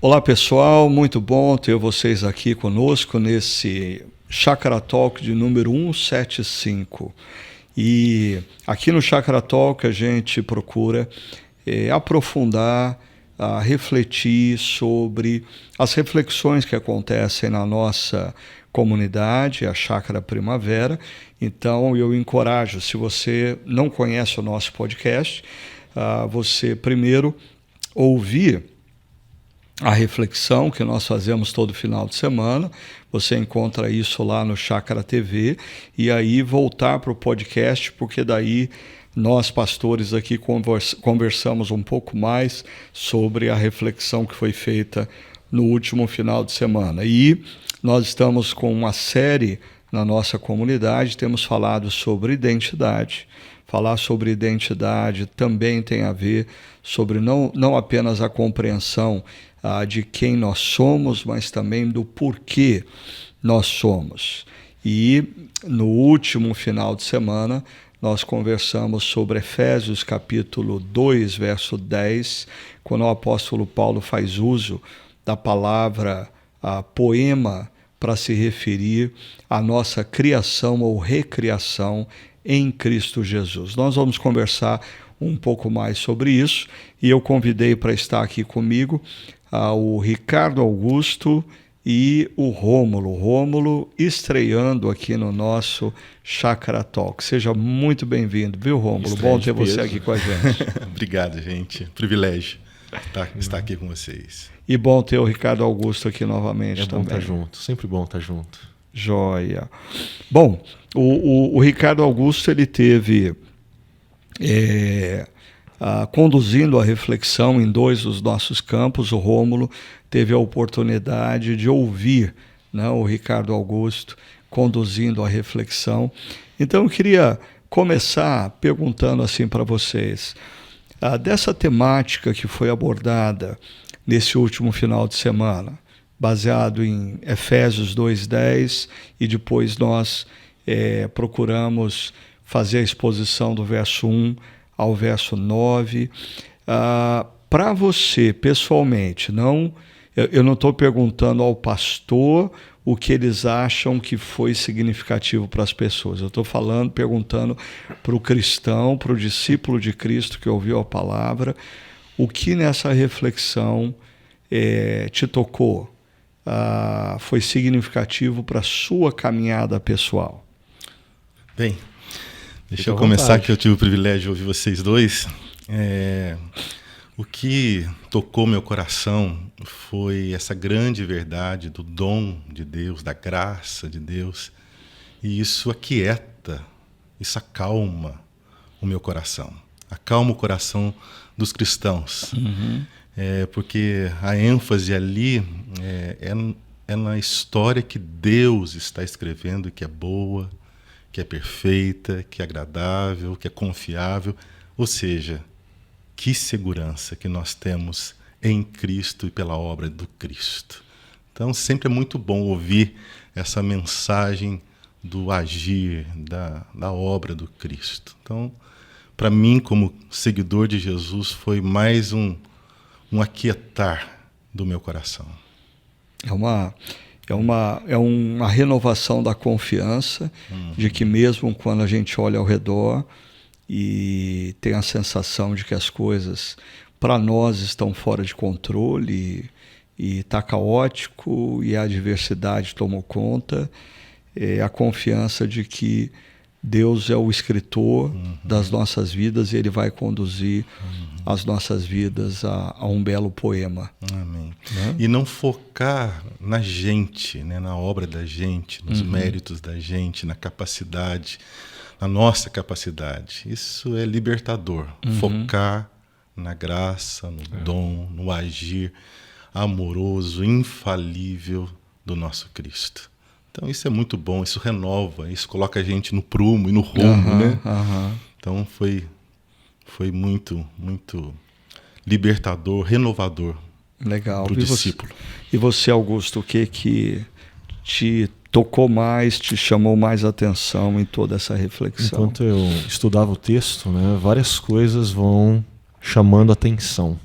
Olá pessoal, muito bom ter vocês aqui conosco nesse Chakra Talk de número 175. E aqui no Chakra Talk a gente procura aprofundar, refletir sobre as reflexões que acontecem na nossa comunidade, a Chácara Primavera. Então eu encorajo, se você não conhece o nosso podcast, você primeiro ouvir a reflexão que nós fazemos todo final de semana. Você encontra isso lá no Chácara TV e aí voltar para o podcast, porque daí nós pastores aqui conversamos um pouco mais sobre a reflexão que foi feita no último final de semana. E nós estamos com uma série na nossa comunidade, temos falado sobre identidade. Falar sobre identidade também tem a ver sobre não apenas a compreensão de quem nós somos, mas também do porquê nós somos. E no último final de semana, nós conversamos sobre Efésios capítulo 2, verso 10, quando o apóstolo Paulo faz uso da palavra poema para se referir à nossa criação ou recriação em Cristo Jesus. Nós vamos conversar um pouco mais sobre isso e eu convidei para estar aqui comigo o Ricardo Augusto e o Rômulo. Rômulo estreando aqui no nosso Chakra Talk. Seja muito bem-vindo, viu, Rômulo? Bom ter você aqui com a gente. Obrigado, gente. Privilégio estar aqui com vocês. E bom ter o Ricardo Augusto aqui novamente também. É bom estar junto, sempre bom estar junto. Joia. Bom, o Ricardo Augusto ele teve conduzindo a reflexão em dois dos nossos campos. O Rômulo teve a oportunidade de ouvir, né, o Ricardo Augusto conduzindo a reflexão. Então eu queria começar perguntando assim para vocês, dessa temática que foi abordada nesse último final de semana, baseado em Efésios 2:10, e depois nós procuramos fazer a exposição do verso 1 ao verso 9. Para você, pessoalmente, eu não estou perguntando ao pastor o que eles acham que foi significativo para as pessoas. Eu estou perguntando para o cristão, para o discípulo de Cristo que ouviu a palavra, o que nessa reflexão te tocou, foi significativo para a sua caminhada pessoal. Bem, deixa eu começar, que eu tive o privilégio de ouvir vocês dois. O que tocou meu coração foi essa grande verdade do dom de Deus, da graça de Deus. E isso aquieta, isso acalma o meu coração. Acalma o coração dos cristãos. Uhum. Porque a ênfase ali é na história que Deus está escrevendo, que é boa, que é perfeita, que é agradável, que é confiável. Ou seja, que segurança que nós temos em Cristo e pela obra do Cristo. Então sempre é muito bom ouvir essa mensagem do agir, da obra do Cristo. Então, para mim, como seguidor de Jesus, foi mais um aquietar do meu coração. É uma renovação da confiança, de que mesmo quando a gente olha ao redor e tem a sensação de que as coisas para nós estão fora de controle e está caótico e a adversidade tomou conta, a confiança de que Deus é o escritor das nossas vidas e Ele vai conduzir as nossas vidas a um belo poema. Amém. Né? E não focar na gente, né? Na obra da gente, nos méritos da gente, na capacidade, na nossa capacidade. Isso é libertador. Focar na graça, no dom, no agir amoroso, infalível do nosso Cristo. Então isso é muito bom, isso renova, isso coloca a gente no prumo e no rumo, né? Então foi muito, muito libertador, renovador. Legal. Para o discípulo. E você, Augusto, o que te tocou mais, te chamou mais atenção em toda essa reflexão? Enquanto eu estudava o texto, né, várias coisas vão chamando atenção.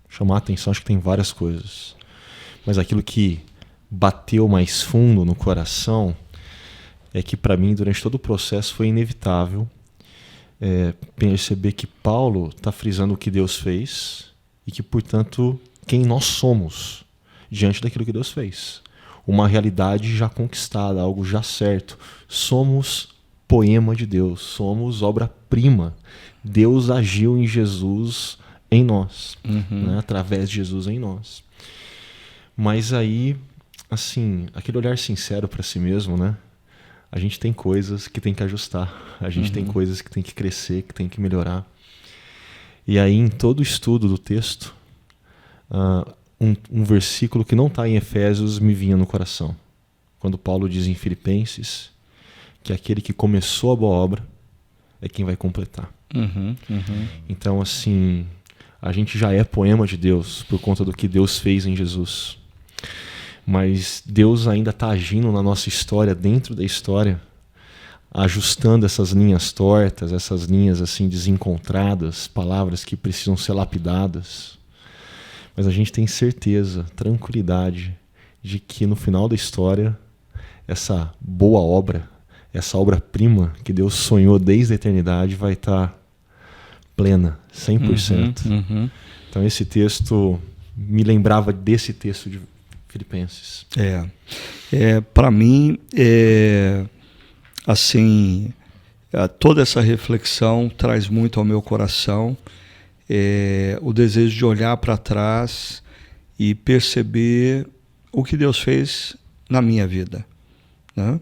Chamar a atenção, acho que tem várias coisas. Mas aquilo que bateu mais fundo no coração é que, para mim, durante todo o processo foi inevitável perceber que Paulo está frisando o que Deus fez e que, portanto, quem nós somos diante daquilo que Deus fez. Uma realidade já conquistada, algo já certo. Somos poema de Deus, somos obra-prima. Deus agiu em Jesus em nós, né? Através de Jesus em nós. Mas aí, assim, aquele olhar sincero para si mesmo, né? A gente tem coisas que tem que ajustar, a gente tem coisas que tem que crescer, que tem que melhorar. E aí, em todo o estudo do texto, um versículo que não está em Efésios me vinha no coração. Quando Paulo diz em Filipenses que aquele que começou a boa obra é quem vai completar. Então, assim, a gente já é poema de Deus por conta do que Deus fez em Jesus. Mas Deus ainda está agindo na nossa história, dentro da história, ajustando essas linhas tortas, essas linhas assim desencontradas, palavras que precisam ser lapidadas. Mas a gente tem certeza, tranquilidade, de que no final da história, essa boa obra, essa obra-prima que Deus sonhou desde a eternidade vai estar plena, 100%. Então esse texto me lembrava desse texto de Filipenses. Para mim, assim, toda essa reflexão traz muito ao meu coração o desejo de olhar para trás e perceber o que Deus fez na minha vida, né?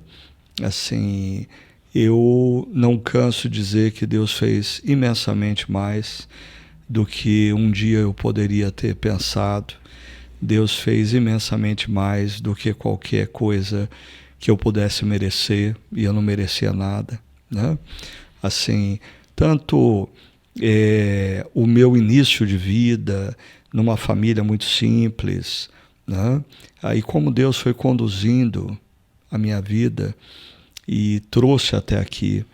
Assim, eu não canso de dizer que Deus fez imensamente mais do que um dia eu poderia ter pensado. Deus fez imensamente mais do que qualquer coisa que eu pudesse merecer, e eu não merecia nada, né? Assim, tanto o meu início de vida numa família muito simples, né? Aí como Deus foi conduzindo a minha vida e trouxe até aqui.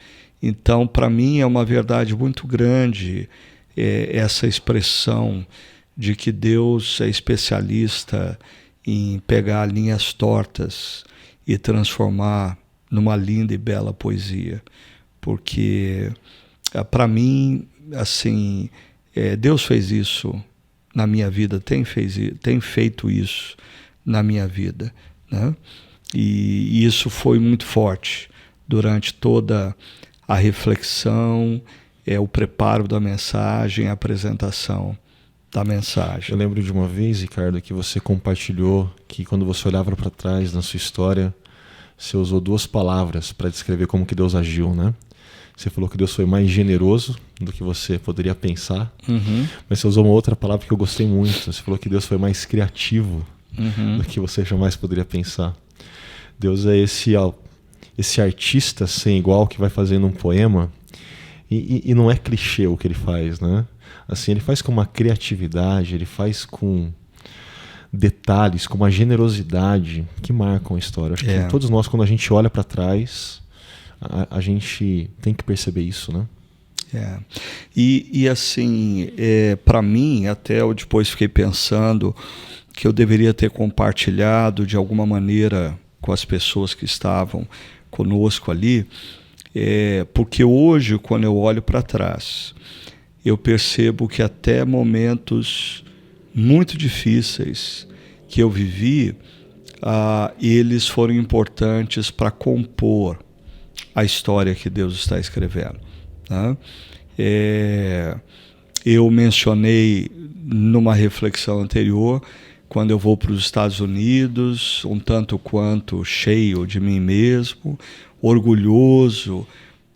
Então, para mim é uma verdade muito grande essa expressão de que Deus é especialista em pegar linhas tortas e transformar numa linda e bela poesia. Porque, para mim, assim, Deus fez isso na minha vida, tem feito isso na minha vida, né? E isso foi muito forte durante toda a reflexão, o preparo da mensagem, a apresentação da mensagem. Eu lembro de uma vez, Ricardo, que você compartilhou que quando você olhava para trás na sua história, você usou 2 palavras para descrever como que Deus agiu, né? Você falou que Deus foi mais generoso do que você poderia pensar, mas você usou uma outra palavra que eu gostei muito. Você falou que Deus foi mais criativo do que você jamais poderia pensar. Deus é esse artista sem igual que vai fazendo um poema e não é clichê o que ele faz, né? Assim, ele faz com uma criatividade, ele faz com detalhes, com uma generosidade que marcam a história. Acho que todos nós, quando a gente olha para trás, a gente tem que perceber isso, né? E assim, para mim, até eu depois fiquei pensando que eu deveria ter compartilhado de alguma maneira com as pessoas que estavam conosco ali, porque hoje, quando eu olho para trás, eu percebo que até momentos muito difíceis que eu vivi, eles foram importantes para compor a história que Deus está escrevendo, né? Eu mencionei numa reflexão anterior, quando eu vou para os Estados Unidos, um tanto quanto cheio de mim mesmo, orgulhoso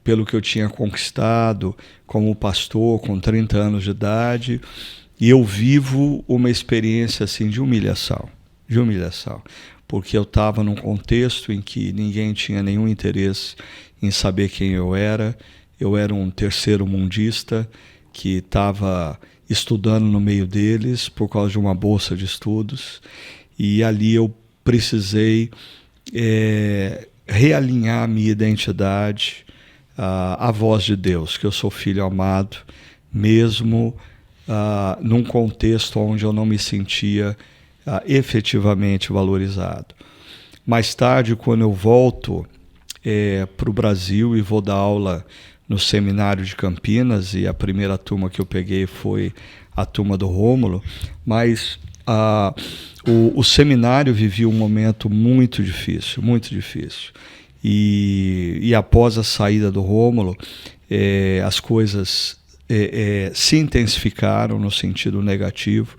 pelo que eu tinha conquistado como pastor com 30 anos de idade, e eu vivo uma experiência assim de humilhação, porque eu estava num contexto em que ninguém tinha nenhum interesse em saber quem eu era um terceiro mundista que estava estudando no meio deles por causa de uma bolsa de estudos, e ali eu precisei realinhar a minha identidade à voz de Deus, que eu sou filho amado, mesmo num contexto onde eu não me sentia efetivamente valorizado. Mais tarde, quando eu volto para o Brasil e vou dar aula no seminário de Campinas, e a primeira turma que eu peguei foi a turma do Rômulo, mas o seminário vivia um momento muito difícil, muito difícil. E após a saída do Rômulo, as coisas se intensificaram no sentido negativo,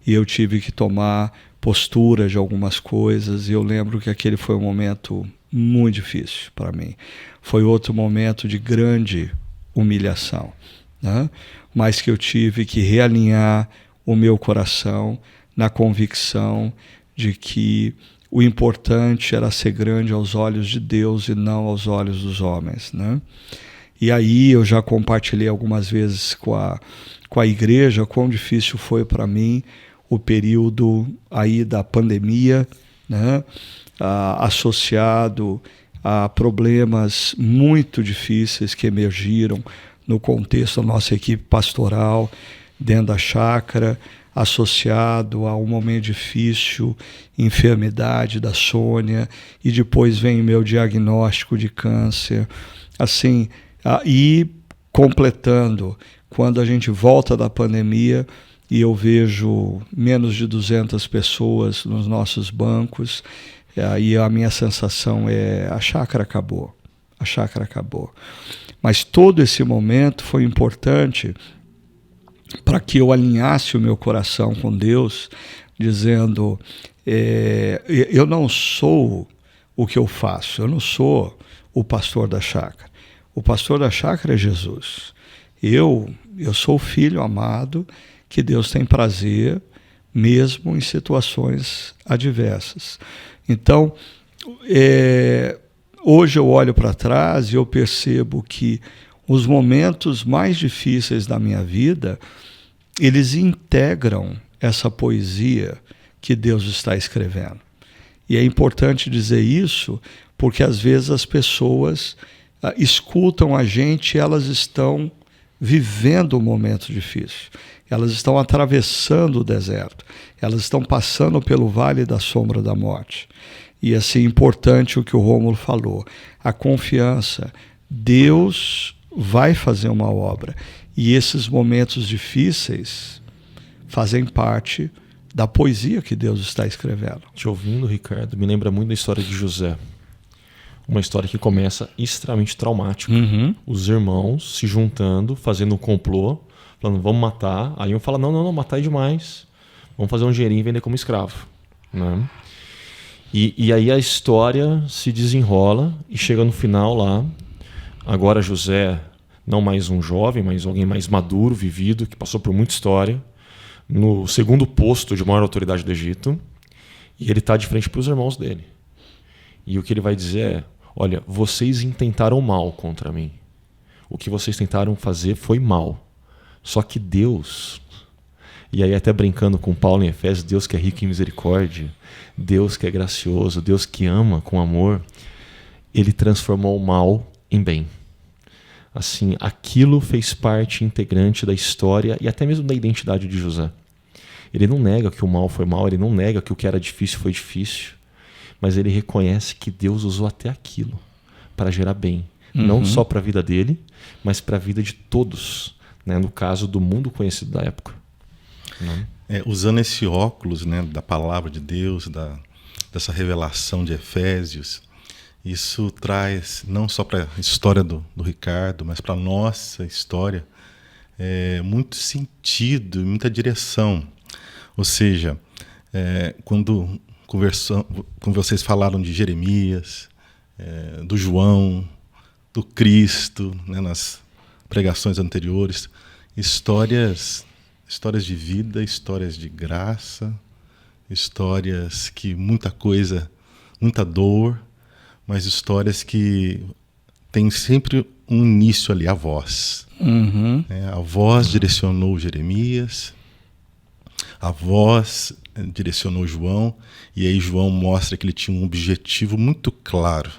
e eu tive que tomar postura de algumas coisas, e eu lembro que aquele foi um momento muito difícil para mim. Foi outro momento de grande humilhação, né? Mas que eu tive que realinhar o meu coração na convicção de que o importante era ser grande aos olhos de Deus e não aos olhos dos homens, né? E aí eu já compartilhei algumas vezes com a igreja quão difícil foi para mim o período aí da pandemia, né? Associado a problemas muito difíceis que emergiram no contexto da nossa equipe pastoral, dentro da chácara, associado a um momento difícil, enfermidade da Sônia, e depois vem o meu diagnóstico de câncer. Assim, e completando, quando a gente volta da pandemia e eu vejo menos de 200 pessoas nos nossos bancos, e a minha sensação é: a chácara acabou, a chácara acabou. Mas todo esse momento foi importante para que eu alinhasse o meu coração com Deus, dizendo, eu não sou o que eu faço, eu não sou o pastor da chácara. O pastor da chácara é Jesus. Eu sou o filho amado que Deus tem prazer, mesmo em situações adversas. Então, hoje eu olho para trás e eu percebo que os momentos mais difíceis da minha vida, eles integram essa poesia que Deus está escrevendo. E é importante dizer isso, porque às vezes as pessoas escutam a gente e elas estão vivendo um momento difícil. Elas estão atravessando o deserto. Elas estão passando pelo vale da sombra da morte. E assim, importante o que o Rômulo falou. A confiança. Deus vai fazer uma obra. E esses momentos difíceis fazem parte da poesia que Deus está escrevendo. Te ouvindo, Ricardo, me lembra muito da história de José. Uma história que começa extremamente traumática. Uhum. Os irmãos se juntando, fazendo um complô, falando, vamos matar. Aí um fala, não, matar é demais. Vamos fazer um dinheirinho e vender como escravo. Né? E aí a história se desenrola e chega no final lá. Agora José, não mais um jovem, mas alguém mais maduro, vivido, que passou por muita história, no segundo posto de maior autoridade do Egito, e ele está de frente para os irmãos dele. E o que ele vai dizer é, olha, vocês intentaram mal contra mim. O que vocês tentaram fazer foi mal. Só que Deus, e aí até brincando com Paulo em Efésios, Deus que é rico em misericórdia, Deus que é gracioso, Deus que ama com amor, ele transformou o mal em bem. Assim, aquilo fez parte integrante da história e até mesmo da identidade de José. Ele não nega que o mal foi mal, ele não nega que o que era difícil foi difícil, mas ele reconhece que Deus usou até aquilo para gerar bem. Uhum. Não só para a vida dele, mas para a vida de todos, né? No caso do mundo conhecido da época. Né? Usando esse óculos, né, da palavra de Deus, dessa revelação de Efésios, isso traz, não só para a história do Ricardo, mas para a nossa história, muito sentido, muita direção. Ou seja, quando vocês falaram de Jeremias, do João, do Cristo, né, nas pregações anteriores, histórias de vida, histórias de graça, histórias que muita coisa, muita dor, mas histórias que tem sempre um início ali, a voz. Uhum. A voz direcionou Jeremias, a voz direcionou João, e aí João mostra que ele tinha um objetivo muito claro,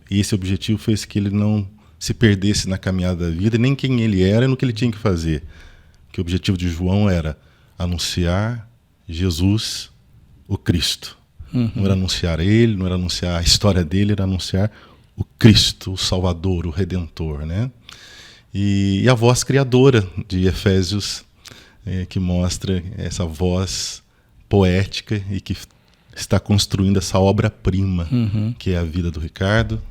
e esse objetivo fez que ele não se perdesse na caminhada da vida, nem quem ele era e no que ele tinha que fazer. Que o objetivo de João era anunciar Jesus, o Cristo. Não era anunciar ele, não era anunciar a história dele, era anunciar o Cristo, o Salvador, o Redentor, né? E a voz criadora de Efésios, que mostra essa voz poética e que está construindo essa obra-prima, que é a vida do Ricardo,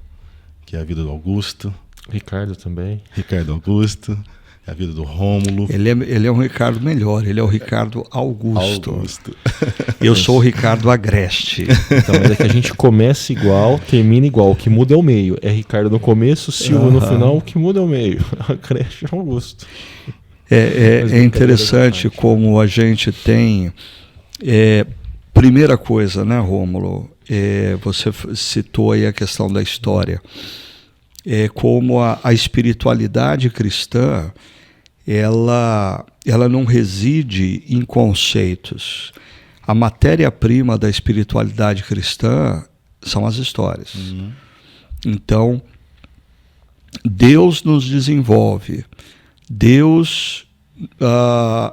que é a vida do Augusto. Ricardo também. Ricardo Augusto, a vida do Rômulo. Ele é um Ricardo melhor, ele é o Ricardo Augusto. Eu sou o Ricardo Agreste. Então, é que a gente começa igual, termina igual. O que muda é o meio. É Ricardo no começo, Silva no final, o que muda é o meio. Agreste é Augusto. É interessante como a gente tem... primeira coisa, né, Rômulo? Você citou aí a questão da história. Como a espiritualidade cristã, ela não reside em conceitos. A matéria-prima da espiritualidade cristã são as histórias. Então, Deus nos desenvolve, Deus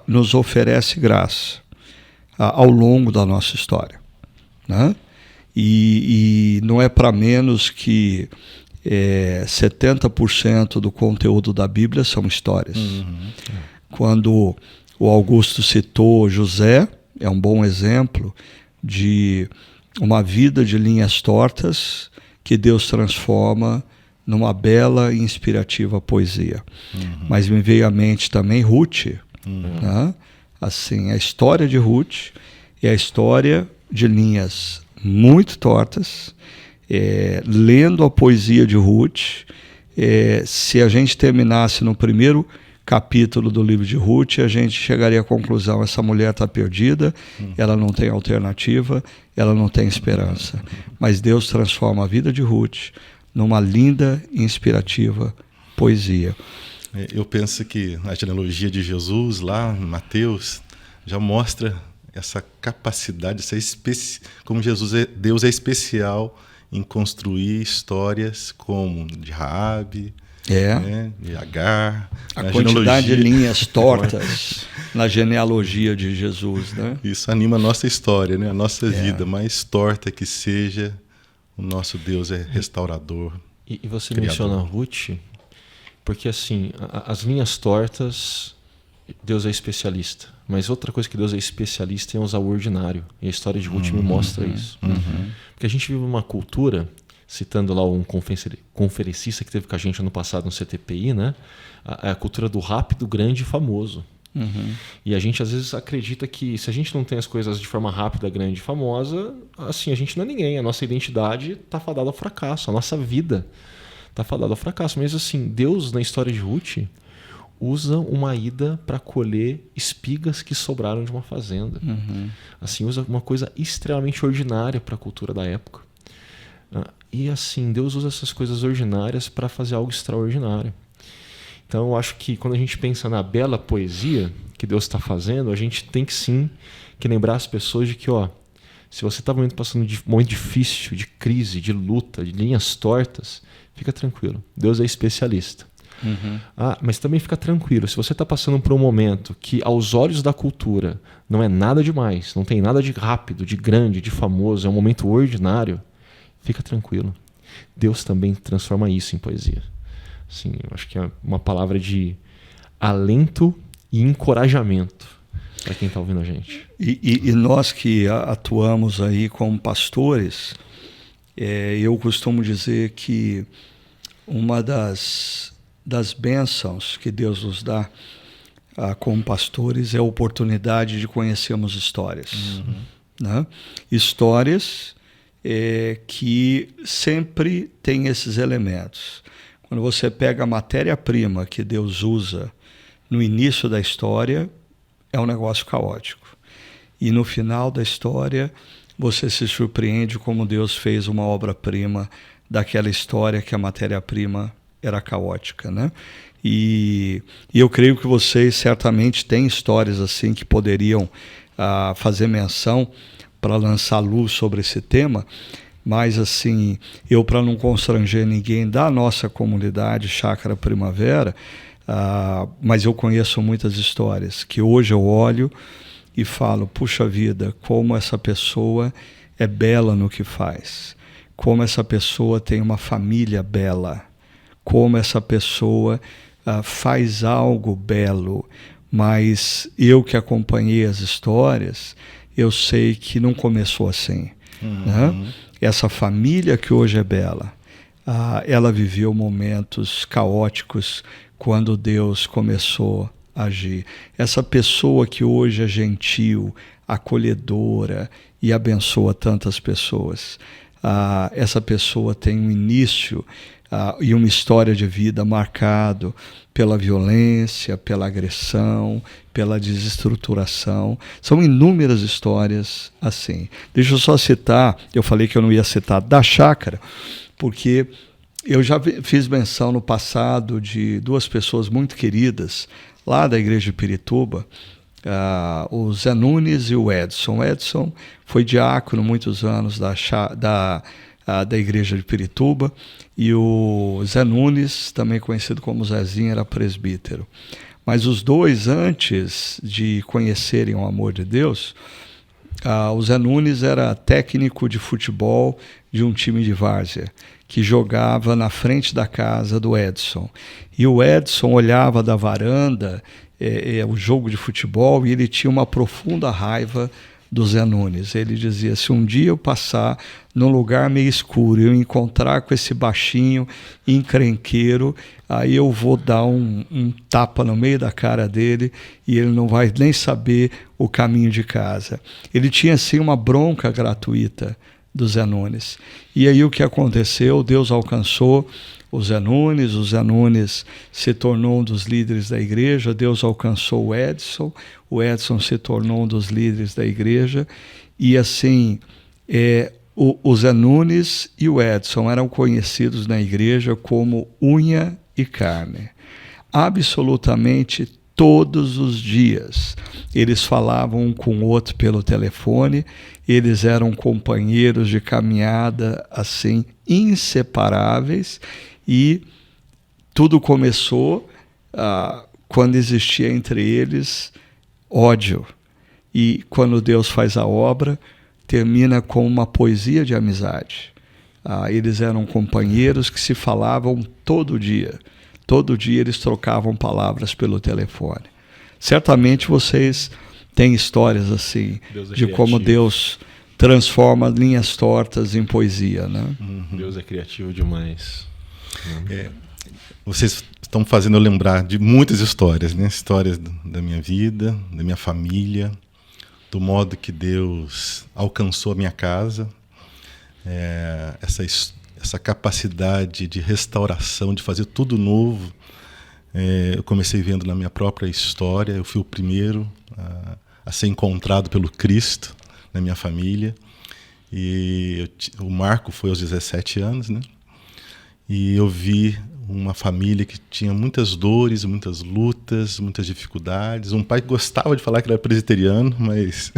nos oferece graça ao longo da nossa história, né? E não é para menos que 70% do conteúdo da Bíblia são histórias. Quando o Augusto citou José, é um bom exemplo de uma vida de linhas tortas que Deus transforma numa bela e inspirativa poesia. Mas me veio à mente também Ruth, né? Assim, a história de Ruth é a história de linhas muito tortas. Lendo a poesia de Ruth, se a gente terminasse no primeiro capítulo do livro de Ruth, a gente chegaria à conclusão: essa mulher está perdida, ela não tem alternativa, ela não tem esperança. Mas Deus transforma a vida de Ruth numa linda e inspirativa poesia. Eu penso que a genealogia de Jesus, lá em Mateus, já mostra essa capacidade, como Deus é especial em construir histórias como de Raabe, né, de Agar. A quantidade de linhas tortas na genealogia de Jesus, né? Isso anima a nossa história, né? A nossa vida, mais torta que seja, o nosso Deus é restaurador. E você criador. menciona Ruth, porque assim, as linhas tortas, Deus é especialista. Mas outra coisa que Deus é especialista é usar o ordinário. E a história de Ruth me mostra isso. Porque a gente vive uma cultura, citando lá um conferencista que teve com a gente ano passado no CTPI, né? A cultura do rápido, grande e famoso. E a gente às vezes acredita que se a gente não tem as coisas de forma rápida, grande e famosa, assim, a gente não é ninguém. A nossa identidade está fadada ao fracasso. A nossa vida está fadada ao fracasso. Mas assim, Deus, na história de Ruth, usa uma ida para colher espigas que sobraram de uma fazenda. Assim, usa uma coisa extremamente ordinária para a cultura da época. E assim, Deus usa essas coisas ordinárias para fazer algo extraordinário. Então, eu acho que quando a gente pensa na bela poesia que Deus está fazendo, a gente tem que sim que lembrar as pessoas de que, se você está passando de um momento difícil, de crise, de luta, de linhas tortas, fica tranquilo. Deus é especialista. Mas também fica tranquilo, se você está passando por um momento que aos olhos da cultura não é nada demais, não tem nada de rápido, de grande, de famoso, é um momento ordinário, fica tranquilo. Deus também transforma isso em poesia. Assim, eu acho que é uma palavra de alento e encorajamento para quem está ouvindo a gente. E nós que atuamos aí como pastores, eu costumo dizer que uma das bênçãos que Deus nos dá como pastores é a oportunidade de conhecermos histórias. Né? Histórias que sempre têm esses elementos. Quando você pega a matéria-prima que Deus usa no início da história, é um negócio caótico. E no final da história, você se surpreende como Deus fez uma obra-prima daquela história que a matéria-prima era caótica, né? E eu creio que vocês certamente têm histórias assim que poderiam fazer menção para lançar luz sobre esse tema, mas assim, eu, para não constranger ninguém da nossa comunidade Chácara Primavera, mas eu conheço muitas histórias que hoje eu olho e falo, puxa vida, como essa pessoa é bela no que faz, como essa pessoa tem uma família bela, como essa pessoa faz algo belo, mas eu que acompanhei as histórias, eu sei que não começou assim. Né? Essa família que hoje é bela, ela viveu momentos caóticos quando Deus começou a agir. Essa pessoa que hoje é gentil, acolhedora e abençoa tantas pessoas, essa pessoa tem um início e uma história de vida marcado pela violência, pela agressão, pela desestruturação. São inúmeras histórias assim. Deixa eu só citar, eu falei que eu não ia citar da chácara, porque eu já fiz menção no passado de duas pessoas muito queridas lá da igreja de Pirituba, o Zé Nunes e o Edson. O Edson foi diácono muitos anos da igreja de Pirituba, e o Zé Nunes, também conhecido como Zezinho, era presbítero. Mas os dois, antes de conhecerem o amor de Deus, o Zé Nunes era técnico de futebol de um time de várzea, que jogava na frente da casa do Edson. E o Edson olhava da varanda o jogo de futebol e ele tinha uma profunda raiva do Zé Nunes. Ele dizia, se um dia eu passar num lugar meio escuro e eu encontrar com esse baixinho encrenqueiro, aí eu vou dar um tapa no meio da cara dele e ele não vai nem saber o caminho de casa. Ele tinha assim uma bronca gratuita do Zé Nunes. E aí o que aconteceu? Deus alcançou o Zé Nunes se tornou um dos líderes da igreja, Deus alcançou o Edson se tornou um dos líderes da igreja, e assim, o Zé Nunes e o Edson eram conhecidos na igreja como unha e carne. Absolutamente todos os dias. Eles falavam um com o outro pelo telefone, eles eram companheiros de caminhada assim, inseparáveis, e tudo começou quando existia entre eles ódio. E quando Deus faz a obra, termina com uma poesia de amizade. Eles eram companheiros que se falavam todo dia. Todo dia eles trocavam palavras pelo telefone. Certamente vocês têm histórias assim, de como Deus transforma linhas tortas em poesia, né? Deus é criativo demais. Vocês estão fazendo eu lembrar de muitas histórias, né? Histórias da minha vida, da minha família, do modo que Deus alcançou a minha casa, essa capacidade de restauração, de fazer tudo novo. Eu comecei vendo na minha própria história, eu fui o primeiro a ser encontrado pelo Cristo na minha família. E o Marco foi aos 17 anos, né? E eu vi uma família que tinha muitas dores, muitas lutas, muitas dificuldades. Um pai que gostava de falar que era presbiteriano, mas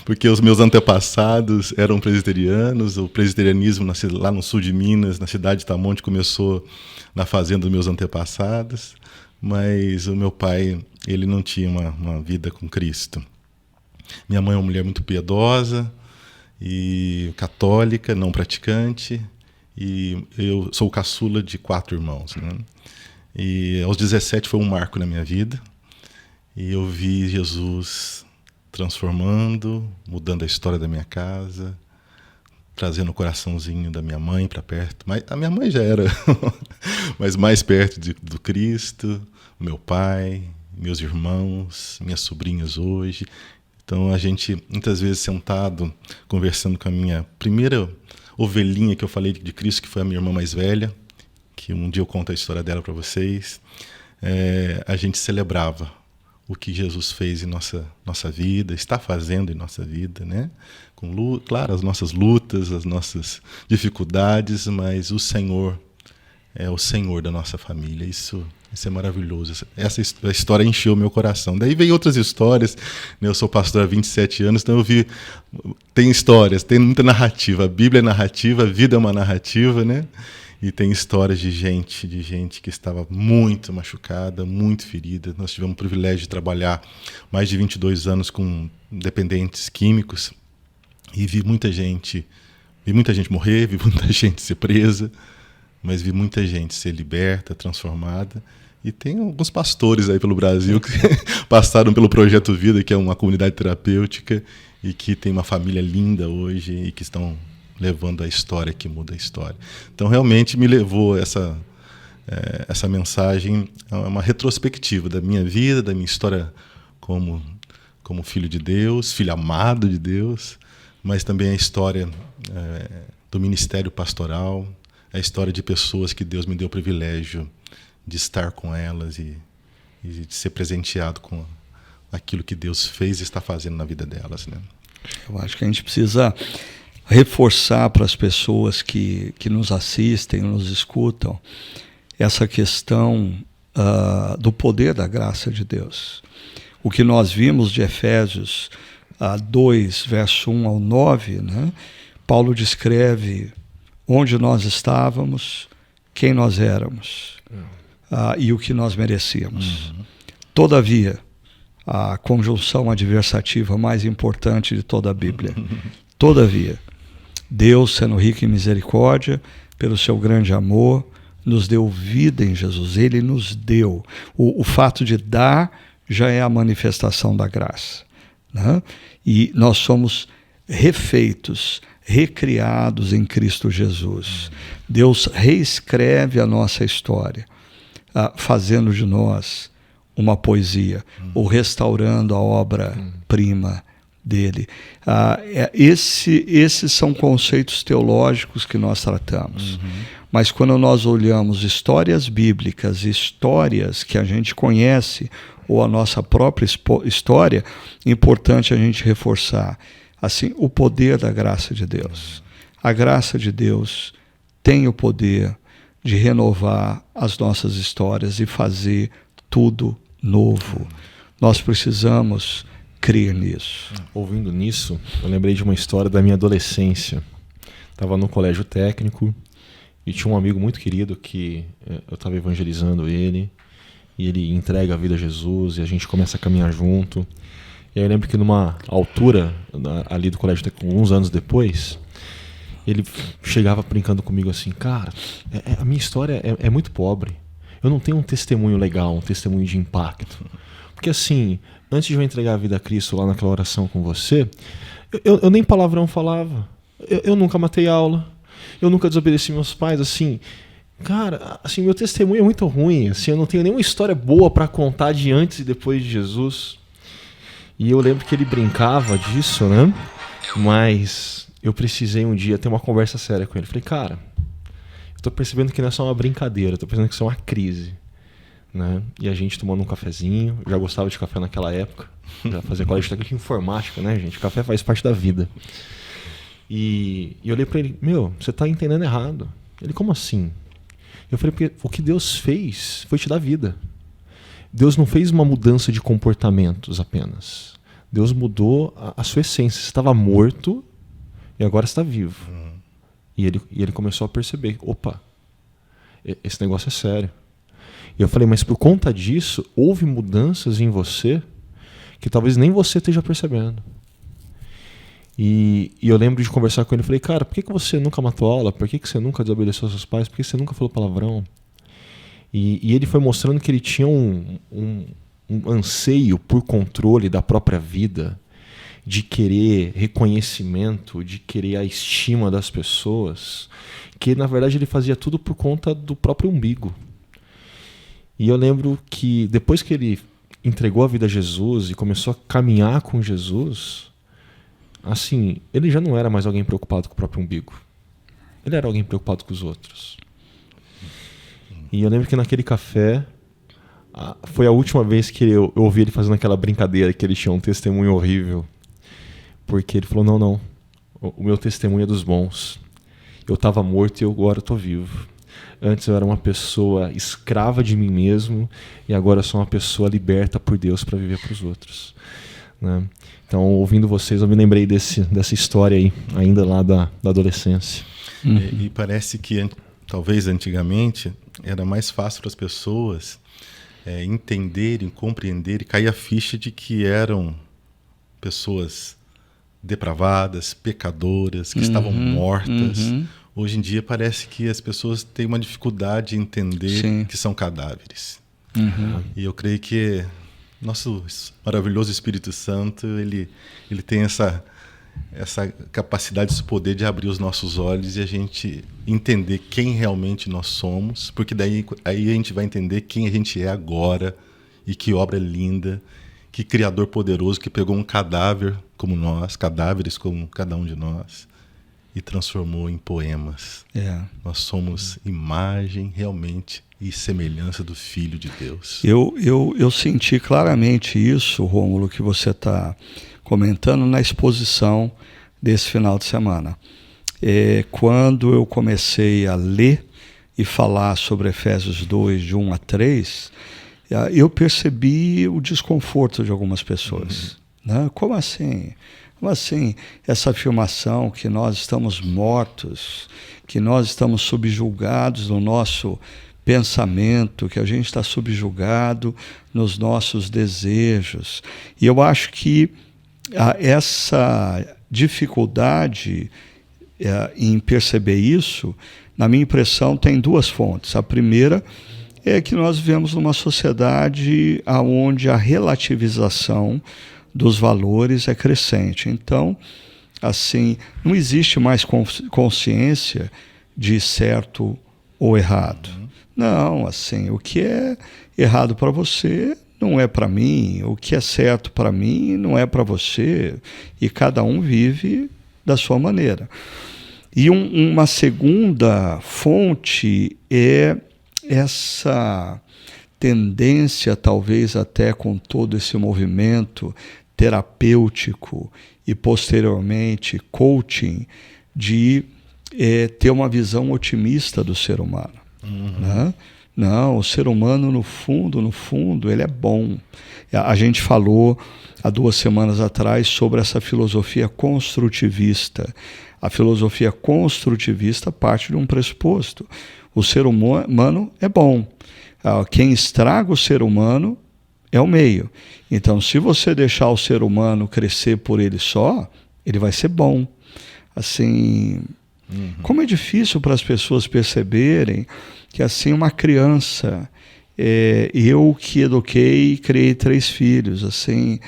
porque os meus antepassados eram presbiterianos. O presbiterianismo lá no sul de Minas, na cidade de Tamonte, começou na fazenda dos meus antepassados. Mas o meu pai, ele não tinha uma vida com Cristo. Minha mãe é uma mulher muito piedosa e católica, não praticante. E eu sou o caçula de 4 irmãos, né? E aos 17 foi um marco na minha vida. E eu vi Jesus transformando, mudando a história da minha casa, trazendo o coraçãozinho da minha mãe para perto. Mas a minha mãe já era, mas mais perto do Cristo, o meu pai, meus irmãos, minhas sobrinhas hoje. Então a gente, muitas vezes sentado, conversando com a minha primeira ovelhinha que eu falei de Cristo, que foi a minha irmã mais velha, que um dia eu conto a história dela para vocês, a gente celebrava o que Jesus fez em nossa vida, está fazendo em nossa vida, né? Claro, as nossas lutas, as nossas dificuldades, mas o Senhor é o Senhor da nossa família. Isso é maravilhoso. Essa história encheu o meu coração. Daí veio outras histórias, né? Eu sou pastor há 27 anos, então tem histórias, tem muita narrativa. A Bíblia é narrativa, a vida é uma narrativa, né? E tem histórias de gente que estava muito machucada, muito ferida. Nós tivemos o privilégio de trabalhar mais de 22 anos com dependentes químicos e vi muita gente morrer, vi muita gente ser presa, mas vi muita gente ser liberta, transformada. E tem alguns pastores aí pelo Brasil que passaram pelo Projeto Vida, que é uma comunidade terapêutica e que tem uma família linda hoje e que estão levando a história que muda a história. Então, realmente me levou essa mensagem a uma retrospectiva da minha vida, da minha história como filho de Deus, filho amado de Deus, mas também a história do ministério pastoral, a história de pessoas que Deus me deu o privilégio de estar com elas e de ser presenteado com aquilo que Deus fez e está fazendo na vida delas, né? Eu acho que a gente precisa reforçar para as pessoas que nos assistem, nos escutam, essa questão do poder da graça de Deus. O que nós vimos de Efésios 2, verso 1 ao 9, né? Paulo descreve onde nós estávamos, quem nós éramos e o que nós merecíamos. Todavia, a conjunção adversativa mais importante de toda a Bíblia. Todavia, Deus, sendo rico em misericórdia, pelo seu grande amor, nos deu vida em Jesus. Ele nos deu. O fato de dar já é a manifestação da graça, né? E nós somos refeitos, recriados em Cristo Jesus. Deus reescreve a nossa história, fazendo de nós uma poesia, ou restaurando a obra-prima dele. Esses são conceitos teológicos que nós tratamos. Mas quando nós olhamos histórias bíblicas, histórias que a gente conhece, ou a nossa própria história, é importante a gente reforçar assim, o poder da graça de Deus. A graça de Deus tem o poder de renovar as nossas histórias e fazer tudo novo. Nós precisamos crer nisso. Ouvindo nisso, eu lembrei de uma história da minha adolescência. Estava no colégio técnico e tinha um amigo muito querido que eu estava evangelizando ele, e ele entrega a vida a Jesus e a gente começa a caminhar junto. E aí eu lembro que numa altura ali do colégio técnico, alguns anos depois, ele chegava brincando comigo assim: cara, a minha história é muito pobre. Eu não tenho um testemunho legal, um testemunho de impacto. Porque assim, antes de eu entregar a vida a Cristo lá naquela oração com você, eu nem palavrão falava. Eu nunca matei aula. Eu nunca desobedeci meus pais. Assim, cara, assim, meu testemunho é muito ruim. Assim, eu não tenho nenhuma história boa para contar de antes e depois de Jesus. E eu lembro que ele brincava disso, né? Mas eu precisei um dia ter uma conversa séria com ele. Falei: cara, eu tô percebendo que não é só uma brincadeira, eu tô percebendo que isso é uma crise, né? E a gente tomando um cafezinho, eu já gostava de café naquela época, já fazia colégio técnico de informática, né, gente? Café faz parte da vida. E eu olhei pra ele: meu, você tá entendendo errado. Ele: como assim? Eu falei: porque o que Deus fez foi te dar vida. Deus não fez uma mudança de comportamentos apenas. Deus mudou a sua essência. Você estava morto e agora está vivo. E ele começou a perceber: opa, esse negócio é sério. E eu falei: mas por conta disso, houve mudanças em você que talvez nem você esteja percebendo. E eu lembro de conversar com ele. Eu falei: cara, por que você nunca matou aula? Por que você nunca desobedeceu aos seus pais? Por que você nunca falou palavrão? E ele foi mostrando que ele tinha um anseio por controle da própria vida, de querer reconhecimento, de querer a estima das pessoas, que na verdade ele fazia tudo por conta do próprio umbigo. E eu lembro que depois que ele entregou a vida a Jesus e começou a caminhar com Jesus, assim, ele já não era mais alguém preocupado com o próprio umbigo. Ele era alguém preocupado com os outros. E eu lembro que naquele café foi a última vez que eu ouvi ele fazendo aquela brincadeira que ele tinha um testemunho horrível. Porque ele falou: não, o meu testemunho é dos bons. Eu estava morto e agora estou vivo. Antes eu era uma pessoa escrava de mim mesmo e agora eu sou uma pessoa liberta por Deus para viver para os outros, né? Então, ouvindo vocês, eu me lembrei dessa história aí, ainda lá da adolescência. E parece que talvez antigamente era mais fácil para as pessoas entenderem, compreenderem, cair a ficha de que eram pessoas depravadas, pecadoras, que estavam mortas. Hoje em dia parece que as pessoas têm uma dificuldade em entender que são cadáveres. E eu creio que nosso maravilhoso Espírito Santo, ele tem essa capacidade, esse poder de abrir os nossos olhos e a gente entender quem realmente nós somos, porque daí aí a gente vai entender quem a gente é agora e que obra linda, que Criador poderoso que pegou um cadáver como nós, cadáveres como cada um de nós, e transformou em poemas. Nós somos imagem realmente e semelhança do Filho de Deus. Eu senti claramente isso, Rômulo, que você está comentando na exposição desse final de semana. Quando eu comecei a ler e falar sobre Efésios 2, de 1 a 3, eu percebi o desconforto de algumas pessoas. Né? Como assim? Como assim essa afirmação que nós estamos mortos, que nós estamos subjugados no nosso pensamento, que a gente está subjugado nos nossos desejos? E eu acho que essa dificuldade em perceber isso, na minha impressão, tem duas fontes. A primeira é que nós vivemos numa sociedade onde a relativização dos valores é crescente. Então, assim, não existe mais consciência de certo ou errado. Não, assim, o que é errado para você não é para mim, o que é certo para mim não é para você, e cada um vive da sua maneira. E uma segunda fonte é essa tendência, talvez até com todo esse movimento terapêutico e posteriormente coaching, de ter uma visão otimista do ser humano. Né? Não, o ser humano, no fundo, ele é bom. A gente falou há 2 semanas atrás sobre essa filosofia construtivista. A filosofia construtivista parte de um pressuposto. O ser humano é bom. Quem estraga o ser humano é o meio. Então, se você deixar o ser humano crescer por ele só, ele vai ser bom. Assim, como é difícil para as pessoas perceberem que, assim, uma criança, eu que eduquei e criei 3 filhos, assim,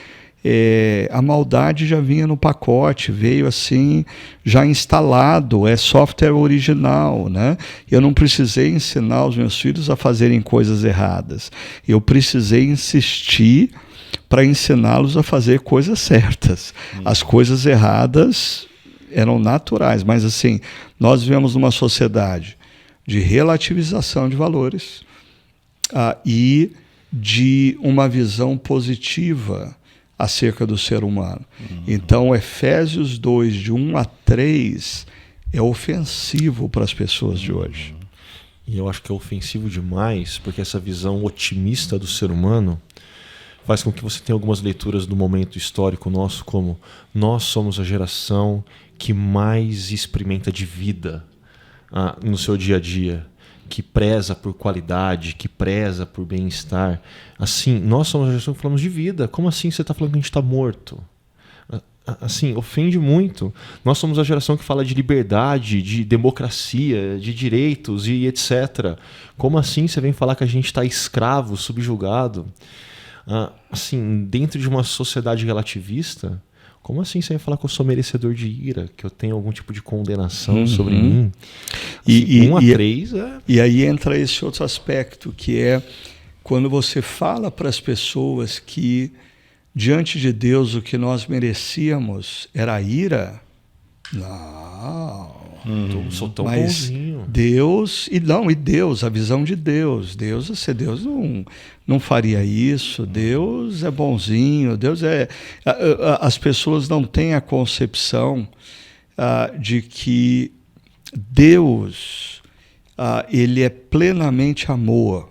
a maldade já vinha no pacote, veio assim, já instalado, é software original, né? Eu não precisei ensinar os meus filhos a fazerem coisas erradas, eu precisei insistir para ensiná-los a fazer coisas certas. As coisas erradas eram naturais, mas assim, nós vivemos numa sociedade de relativização de valores e de uma visão positiva acerca do ser humano. Então, Efésios 2, de 1 a 3, é ofensivo para as pessoas de hoje. E eu acho que é ofensivo demais, porque essa visão otimista do ser humano faz com que você tenha algumas leituras do momento histórico nosso, como nós somos a geração que mais experimenta de vida no seu dia a dia, que preza por qualidade, que preza por bem-estar. Assim, nós somos a geração que falamos de vida. Como assim você está falando que a gente está morto? Assim, ofende muito. Nós somos a geração que fala de liberdade, de democracia, de direitos e etc. Como assim você vem falar que a gente está escravo, subjugado? Assim, dentro de uma sociedade relativista, como assim você vai falar que eu sou merecedor de ira, que eu tenho algum tipo de condenação sobre mim? Assim, 1 a 3 é... E aí entra esse outro aspecto, que é quando você fala para as pessoas que diante de Deus o que nós merecíamos era a ira. Não. Sou tão mas bonzinho. Deus, a visão de Deus. Deus não faria isso. Deus é bonzinho. As pessoas não têm a concepção de que Deus ele é plenamente amor,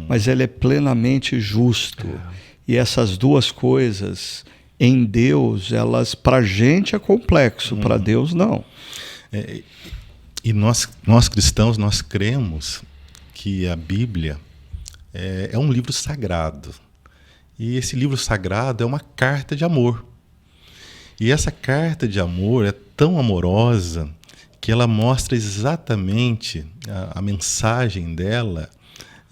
mas ele é plenamente justo. E essas duas coisas em Deus, elas para a gente é complexo, para Deus não. E nós cristãos, nós cremos que a Bíblia é um livro sagrado. E esse livro sagrado é uma carta de amor. E essa carta de amor é tão amorosa que ela mostra exatamente a mensagem dela.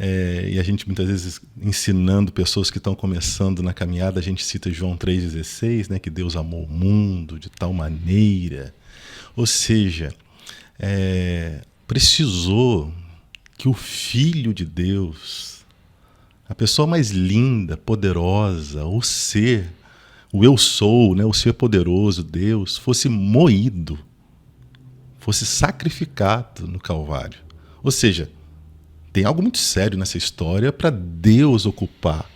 E a gente muitas vezes ensinando pessoas que estão começando na caminhada, a gente cita João 3,16, né, que Deus amou o mundo de tal maneira. Ou seja, precisou que o Filho de Deus, a pessoa mais linda, poderosa, o eu sou, né, o ser poderoso, Deus, fosse moído, fosse sacrificado no Calvário. Ou seja, tem algo muito sério nessa história para Deus ocupar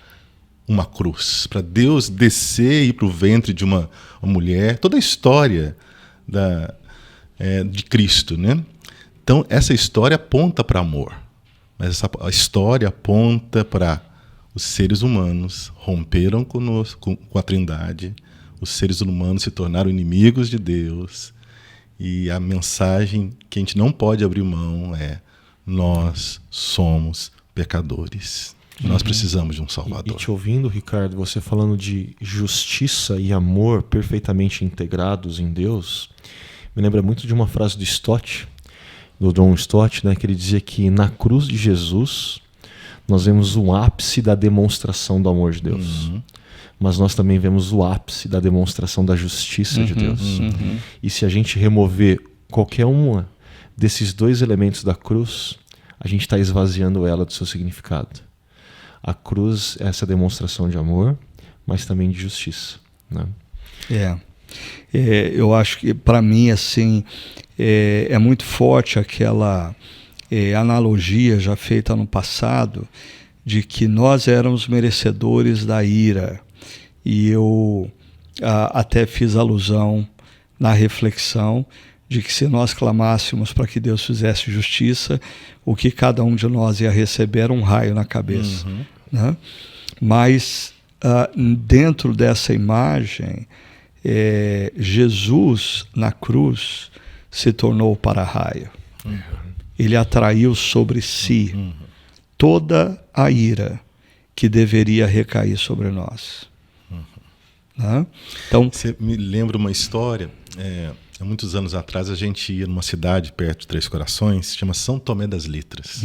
uma cruz, para Deus descer e ir para o ventre de uma mulher. Toda a história de Cristo, né? Então, essa história aponta para amor, mas a história aponta para os seres humanos romperam conosco, com a Trindade, os seres humanos se tornaram inimigos de Deus, e a mensagem que a gente não pode abrir mão é: nós somos pecadores. Nós precisamos de um Salvador. E te ouvindo, Ricardo, você falando de justiça e amor perfeitamente integrados em Deus, me lembra muito de uma frase do Stott, do John Stott, né, que ele dizia que na cruz de Jesus nós vemos o ápice da demonstração do amor de Deus. Mas nós também vemos o ápice da demonstração da justiça de Deus. E se a gente remover qualquer uma desses dois elementos da cruz, a gente está esvaziando ela do seu significado. A cruz é essa demonstração de amor, mas também de justiça, né? Eu acho que, para mim, assim, é muito forte aquela analogia já feita no passado de que nós éramos merecedores da ira. E eu até fiz alusão na reflexão de que se nós clamássemos para que Deus fizesse justiça, o que cada um de nós ia receber era um raio na cabeça. Né? Mas dentro dessa imagem, Jesus na cruz se tornou para-raio. Ele atraiu sobre si toda a ira que deveria recair sobre nós. Né? Então, você me lembra uma história. Há muitos anos atrás a gente ia numa cidade perto de Três Corações, chama São Tomé das Letras.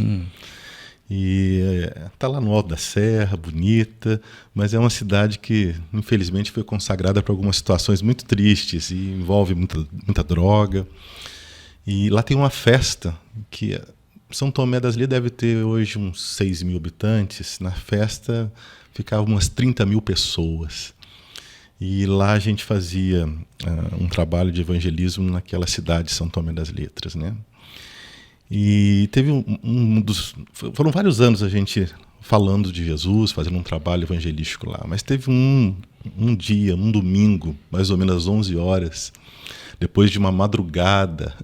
E está lá no alto da serra, bonita, mas é uma cidade que infelizmente foi consagrada para algumas situações muito tristes e envolve muita droga. E lá tem uma festa que São Tomé das Letras deve ter hoje uns 6 mil habitantes. Na festa ficavam umas 30 mil pessoas. E lá a gente fazia um trabalho de evangelismo naquela cidade de São Tomé das Letras, né? E teve foram vários anos a gente falando de Jesus, fazendo um trabalho evangelístico lá. Mas teve um dia, um domingo, mais ou menos às 11 horas, depois de uma madrugada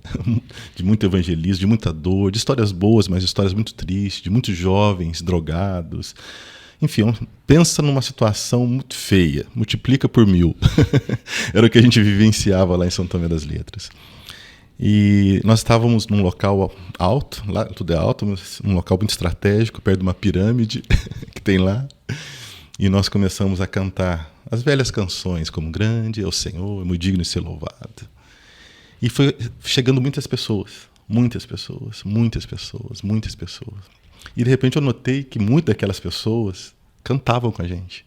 de muito evangelismo, de muita dor, de histórias boas, mas histórias muito tristes, de muitos jovens drogados. Enfim, pensa numa situação muito feia, multiplica por 1000. Era o que a gente vivenciava lá em São Tomé das Letras. E nós estávamos num local alto, lá tudo é alto, mas um local muito estratégico, perto de uma pirâmide que tem lá. E nós começamos a cantar as velhas canções, como Grande é o Senhor, é muito digno de ser louvado. E foi chegando muitas pessoas. E de repente eu notei que muitas daquelas pessoas cantavam com a gente.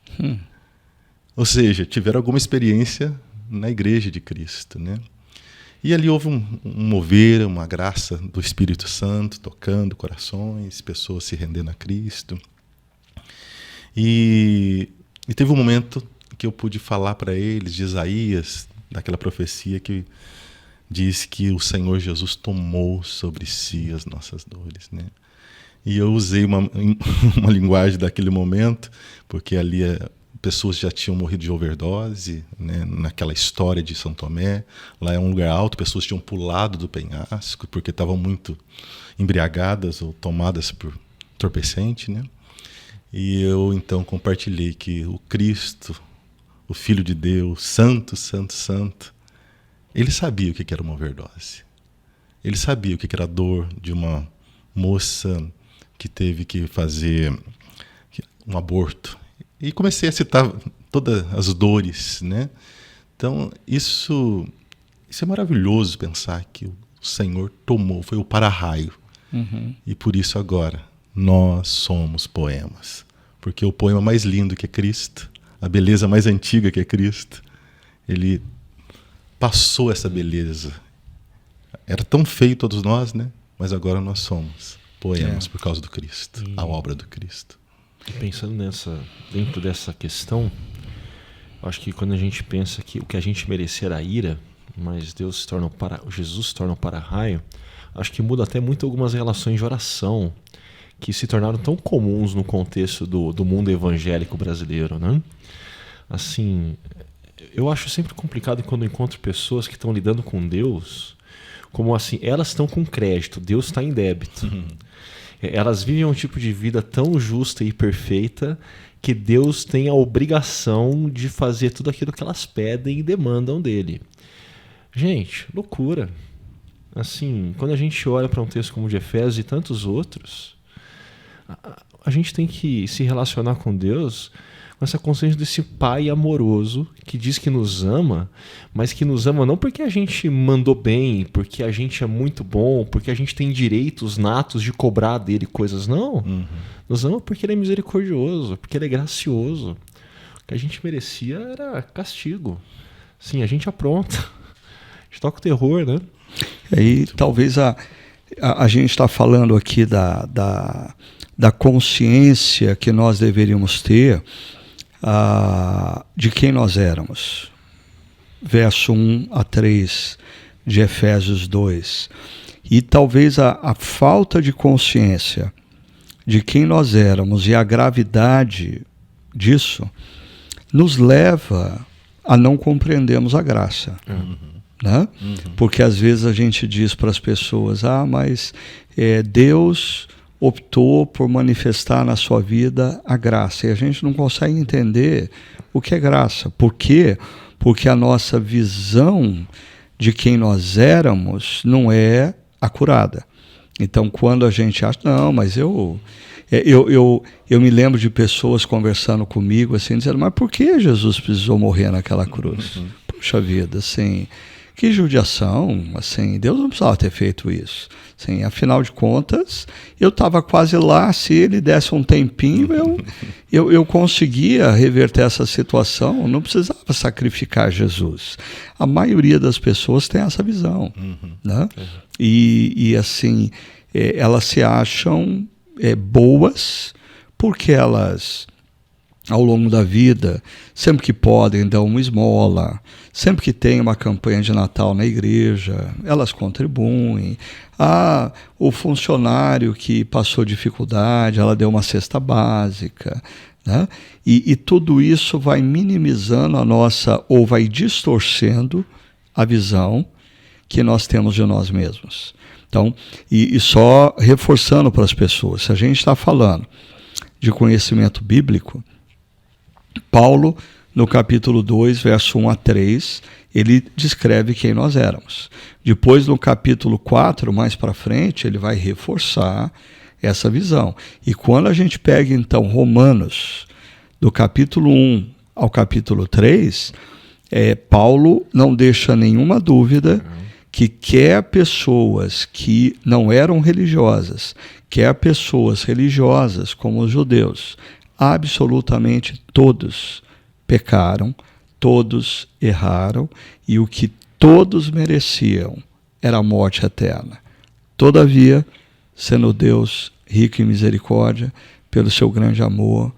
Ou seja, tiveram alguma experiência na Igreja de Cristo, né? E ali houve um mover, uma graça do Espírito Santo tocando corações, pessoas se rendendo a Cristo. E teve um momento que eu pude falar para eles de Isaías, daquela profecia que diz que o Senhor Jesus tomou sobre si as nossas dores, né? E eu usei uma linguagem daquele momento, porque ali pessoas já tinham morrido de overdose, né, naquela história de São Tomé. Lá é um lugar alto, pessoas tinham pulado do penhasco porque estavam muito embriagadas ou tomadas por entorpecente, né? E eu então compartilhei que o Cristo, o Filho de Deus, santo, santo, santo, ele sabia o que era uma overdose. Ele sabia o que era a dor de uma moça que teve que fazer um aborto. E comecei a citar todas as dores, né? Então, isso é maravilhoso pensar que o Senhor tomou, foi o para-raio. E por isso agora nós somos poemas. Porque o poema mais lindo que é Cristo, a beleza mais antiga que é Cristo, ele passou essa beleza. Era tão feio todos nós, né? Mas agora nós somos poemas por causa do Cristo, a obra do Cristo. E pensando dentro dessa questão, acho que quando a gente pensa que o que a gente merecer era ira, mas Jesus se torna o para-raio, acho que muda até muito algumas relações de oração que se tornaram tão comuns no contexto do mundo evangélico brasileiro, né? Assim, eu acho sempre complicado quando eu encontro pessoas que estão lidando com Deus, como assim, elas estão com crédito, Deus está em débito. Elas vivem um tipo de vida tão justa e perfeita que Deus tem a obrigação de fazer tudo aquilo que elas pedem e demandam dele. Gente, loucura. Assim, quando a gente olha para um texto como o de Efésios e tantos outros, a gente tem que se relacionar com Deus com essa consciência desse Pai amoroso que diz que nos ama, mas que nos ama não porque a gente mandou bem, porque a gente é muito bom, porque a gente tem direitos natos de cobrar dele coisas, não. Nos ama porque ele é misericordioso, porque ele é gracioso. O que a gente merecia era castigo. Sim, a gente apronta. A gente toca o terror, né? E aí, talvez a gente está falando aqui da consciência que nós deveríamos ter de quem nós éramos. Verso 1 a 3 de Efésios 2. E talvez a falta de consciência de quem nós éramos e a gravidade disso nos leva a não compreendermos a graça. Né? Porque às vezes a gente diz para as pessoas, mas Deus optou por manifestar na sua vida a graça, e a gente não consegue entender o que é graça. Por quê? Porque a nossa visão de quem nós éramos não é acurada. Então, quando a gente acha, não, mas eu me lembro de pessoas conversando comigo, assim, dizendo, mas por que Jesus precisou morrer naquela cruz? Puxa vida, assim, que judiação, assim, Deus não precisava ter feito isso. Assim, afinal de contas, eu estava quase lá, se ele desse um tempinho, eu conseguia reverter essa situação, não precisava sacrificar Jesus. A maioria das pessoas tem essa visão. Né? E assim, elas se acham boas porque elas, ao longo da vida, sempre que podem, dão uma esmola, sempre que tem uma campanha de Natal na igreja, elas contribuem. O funcionário que passou dificuldade, ela deu uma cesta básica. Né? E tudo isso vai minimizando a nossa, ou vai distorcendo a visão que nós temos de nós mesmos. Então, e só reforçando para as pessoas, se a gente está falando de conhecimento bíblico, Paulo, no capítulo 2, verso 1 a 3, ele descreve quem nós éramos. Depois, no capítulo 4, mais para frente, ele vai reforçar essa visão. E quando a gente pega, então, Romanos, do capítulo 1 ao capítulo 3, Paulo não deixa nenhuma dúvida que quer pessoas que não eram religiosas, quer pessoas religiosas como os judeus, absolutamente todos pecaram, todos erraram, e o que todos mereciam era a morte eterna. Todavia, sendo Deus rico em misericórdia, pelo seu grande amor,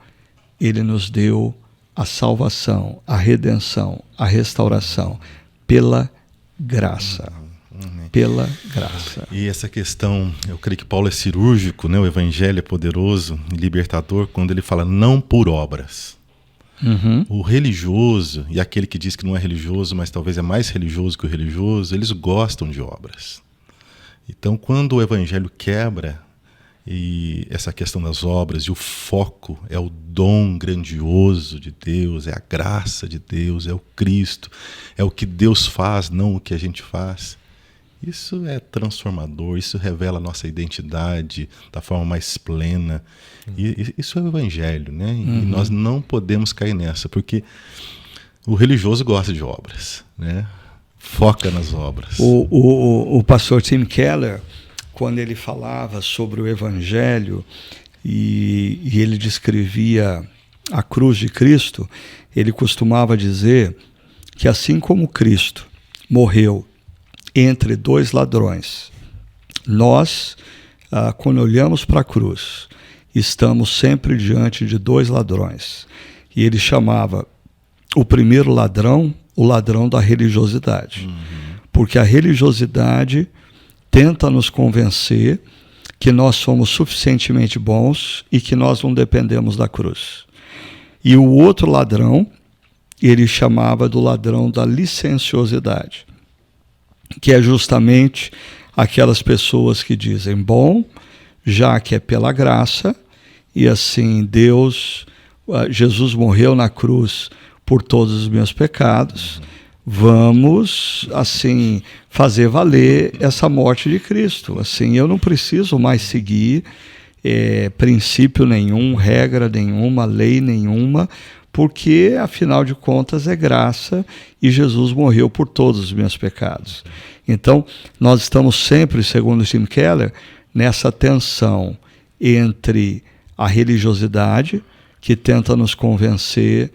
ele nos deu a salvação, a redenção, a restauração, pela graça. Pela graça. E essa questão, eu creio que Paulo é cirúrgico, né? O evangelho é poderoso e libertador quando ele fala não por obras. O religioso e aquele que diz que não é religioso, mas talvez é mais religioso que o religioso, eles gostam de obras. Então, quando o evangelho quebra e essa questão das obras e o foco é o dom grandioso de Deus, é a graça de Deus, é o Cristo, é o que Deus faz, não o que a gente faz. Isso é transformador, isso revela a nossa identidade da forma mais plena. E isso é o Evangelho, né? E nós não podemos cair nessa, porque o religioso gosta de obras, né? Foca nas obras. O pastor Tim Keller, quando ele falava sobre o Evangelho e ele descrevia a cruz de Cristo, ele costumava dizer que assim como Cristo morreu entre dois ladrões, nós, quando olhamos para a cruz, estamos sempre diante de dois ladrões. E ele chamava o primeiro ladrão o ladrão da religiosidade. Porque a religiosidade tenta nos convencer que nós somos suficientemente bons e que nós não dependemos da cruz. E o outro ladrão, ele chamava do ladrão da licenciosidade, que é justamente aquelas pessoas que dizem, bom, já que é pela graça, e assim Jesus morreu na cruz por todos os meus pecados, vamos assim fazer valer essa morte de Cristo. Assim, eu não preciso mais seguir princípio nenhum, regra nenhuma, lei nenhuma, porque afinal de contas é graça e Jesus morreu por todos os meus pecados. Então, nós estamos sempre, segundo Tim Keller, nessa tensão entre a religiosidade, que tenta nos convencer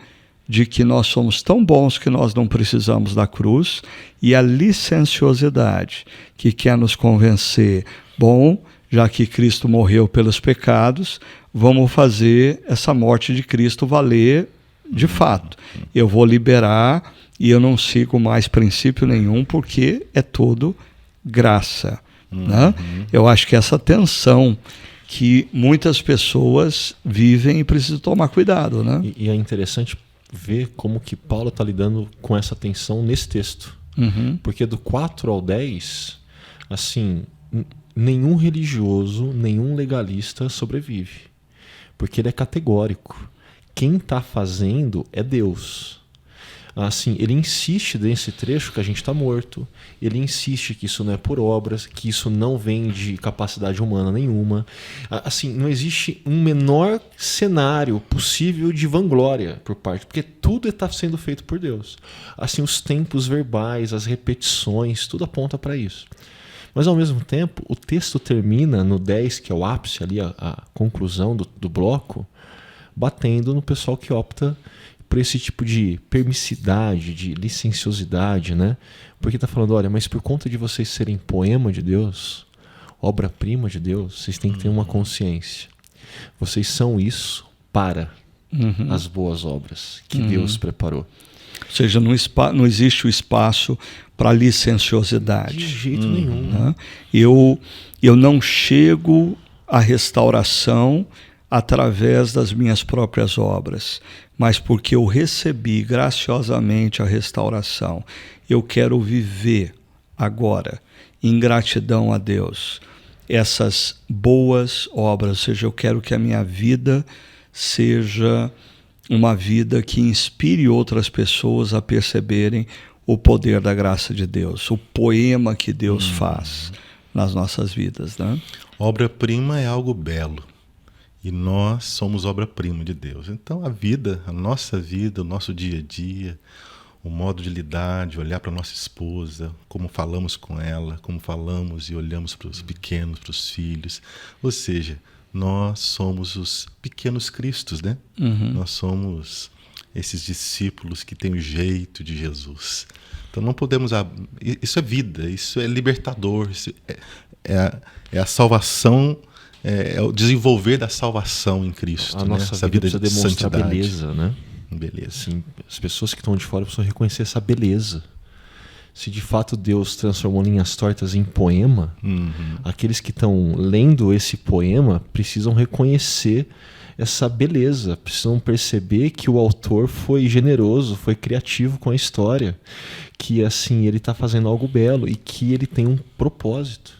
de que nós somos tão bons que nós não precisamos da cruz, e a licenciosidade, que quer nos convencer, bom, já que Cristo morreu pelos pecados, vamos fazer essa morte de Cristo valer de fato. Eu vou liberar e eu não sigo mais princípio nenhum, porque é tudo graça. Né? Eu acho que essa tensão que muitas pessoas vivem e precisam tomar cuidado. Né? E é interessante ver como que Paulo está lidando com essa tensão nesse texto. Porque do 4 ao 10, assim, nenhum religioso, nenhum legalista sobrevive. Porque ele é categórico. Quem está fazendo é Deus. Assim, ele insiste nesse trecho que a gente está morto. Ele insiste que isso não é por obras, que isso não vem de capacidade humana nenhuma. Assim, não existe um menor cenário possível de vanglória por parte, porque tudo está sendo feito por Deus. Assim, os tempos verbais, as repetições, tudo aponta para isso. Mas, ao mesmo tempo, o texto termina no 10, que é o ápice, ali, a conclusão do bloco, batendo no pessoal que opta por esse tipo de permissividade, de licenciosidade, né? Porque está falando, olha, mas por conta de vocês serem poema de Deus, obra-prima de Deus, vocês têm que ter uma consciência. Vocês são isso para as boas obras que Deus preparou. Ou seja, não existe o espaço para licenciosidade. De jeito nenhum. Né? Eu não chego à restauração através das minhas próprias obras, mas porque eu recebi graciosamente a restauração. Eu quero viver agora, em gratidão a Deus, essas boas obras. Ou seja, eu quero que a minha vida seja uma vida que inspire outras pessoas a perceberem o poder da graça de Deus, o poema que Deus faz nas nossas vidas. Né? Obra-prima é algo belo. E nós somos obra-prima de Deus. Então a nossa vida, o nosso dia a dia, o modo de lidar, de olhar para a nossa esposa, como falamos com ela, como falamos e olhamos para os pequenos, para os filhos. Ou seja, nós somos os pequenos cristos, né? Nós somos esses discípulos que têm o jeito de Jesus. Então não podemos... Isso é vida, isso é libertador, isso é a salvação... É o desenvolver da salvação em Cristo. A nossa essa vida vida precisa de demonstrar santidade. beleza, né? Beleza. Assim, as pessoas que estão de fora precisam reconhecer essa beleza. Se de fato Deus transformou linhas tortas em poema, aqueles que estão lendo esse poema precisam reconhecer essa beleza, precisam perceber que o autor foi generoso, foi criativo com a história, que assim ele está fazendo algo belo e que ele tem um propósito.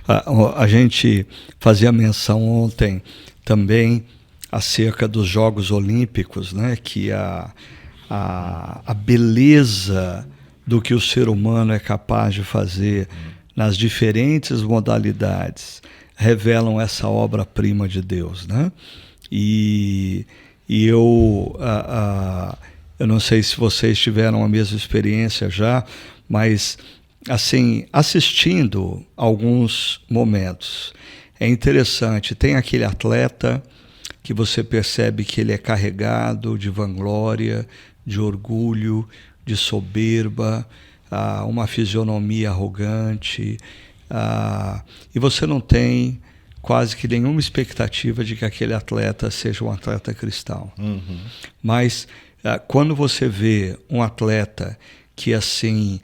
A gente fazia menção ontem também acerca dos Jogos Olímpicos, né? Que a beleza do que o ser humano é capaz de fazer nas diferentes modalidades revelam essa obra-prima de Deus, né? E eu não sei se vocês tiveram a mesma experiência já, mas assim, assistindo alguns momentos, é interessante. Tem aquele atleta que você percebe que ele é carregado de vanglória, de orgulho, de soberba, uma fisionomia arrogante, e você não tem quase que nenhuma expectativa de que aquele atleta seja um atleta cristão. Uhum. Mas quando você vê um atleta que assim,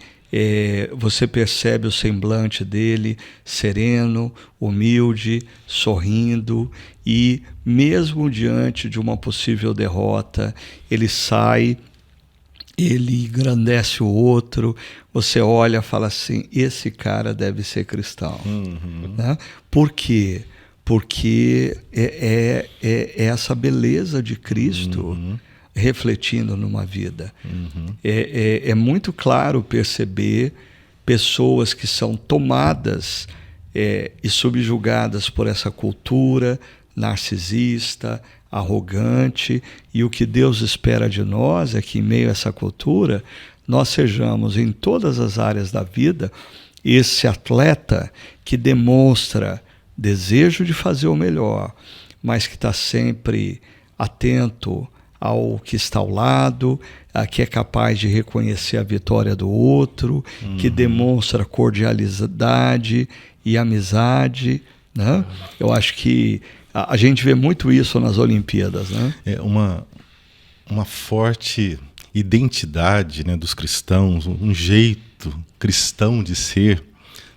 você percebe o semblante dele sereno, humilde, sorrindo, e mesmo diante de uma possível derrota, ele sai, ele engrandece o outro, você olha e fala assim, esse cara deve ser cristão. Uhum. Né? Por quê? Porque é essa beleza de Cristo refletindo numa vida. Uhum. É muito claro perceber pessoas que são tomadas e subjugadas por essa cultura narcisista, arrogante, e o que Deus espera de nós é que, em meio a essa cultura, nós sejamos, em todas as áreas da vida, esse atleta que demonstra desejo de fazer o melhor, mas que está sempre atento ao que está ao lado, que é capaz de reconhecer a vitória do outro, que demonstra cordialidade e amizade, né? Eu acho que a gente vê muito isso nas Olimpíadas, né? É uma forte identidade, né, dos cristãos, um jeito cristão de ser,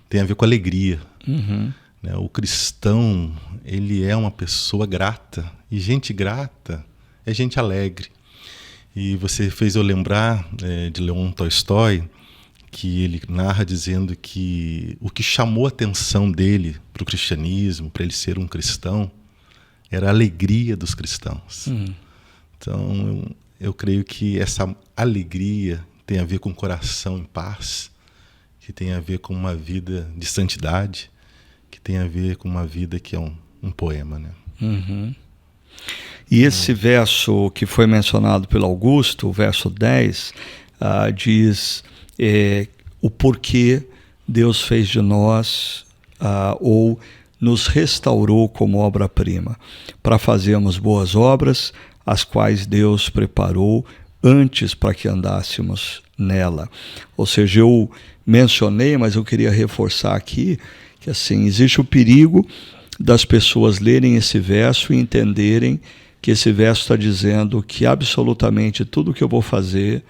tem a ver com alegria. Uhum. Né? O cristão, ele é uma pessoa grata, e gente grata é gente alegre. E você fez eu lembrar de Leon Tolstói, que ele narra dizendo que o que chamou a atenção dele para o cristianismo, para ele ser um cristão, era a alegria dos cristãos. Então, eu creio que essa alegria tem a ver com um coração em paz, que tem a ver com uma vida de santidade, que tem a ver com uma vida que é um poema, né? Uhum. E esse verso que foi mencionado pelo Augusto, o verso 10, diz o porquê Deus fez de nós, ou nos restaurou como obra-prima, para fazermos boas obras, as quais Deus preparou antes para que andássemos nela. Ou seja, eu mencionei, mas eu queria reforçar aqui, que assim, existe o perigo das pessoas lerem esse verso e entenderem que esse verso está dizendo que absolutamente tudo que eu vou fazer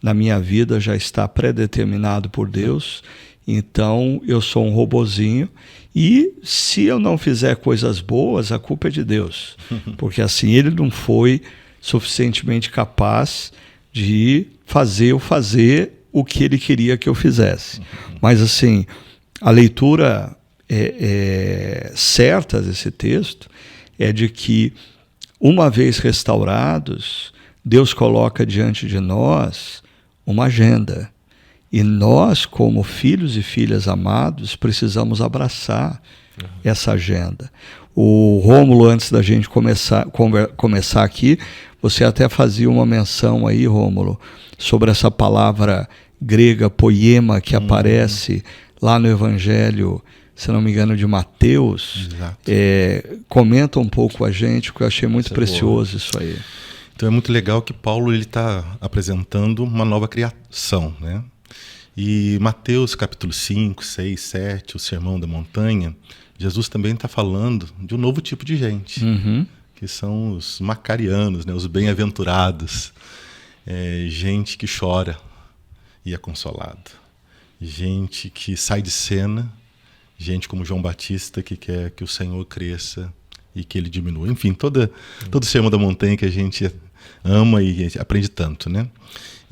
na minha vida já está predeterminado por Deus, então eu sou um robozinho, e se eu não fizer coisas boas, a culpa é de Deus, porque assim ele não foi suficientemente capaz de fazer o que ele queria que eu fizesse. Mas assim, a leitura certa desse texto é de que, uma vez restaurados, Deus coloca diante de nós uma agenda. E nós, como filhos e filhas amados, precisamos abraçar essa agenda. O Rômulo, antes da gente começar aqui, você até fazia uma menção aí, Rômulo, sobre essa palavra grega poema que aparece lá no Evangelho, se não me engano, de Mateus. Comenta um pouco a gente, porque eu achei muito precioso isso aí. Então é muito legal que Paulo está apresentando uma nova criação, né? E Mateus capítulo 5, 6, 7, o Sermão da Montanha, Jesus também está falando de um novo tipo de gente, que são os macarianos, né? Os bem-aventurados, gente que chora e é consolado, gente que sai de cena, gente como João Batista que quer que o Senhor cresça e que ele diminua. Enfim, todo o Sermão da Montanha que a gente ama e aprende tanto, né?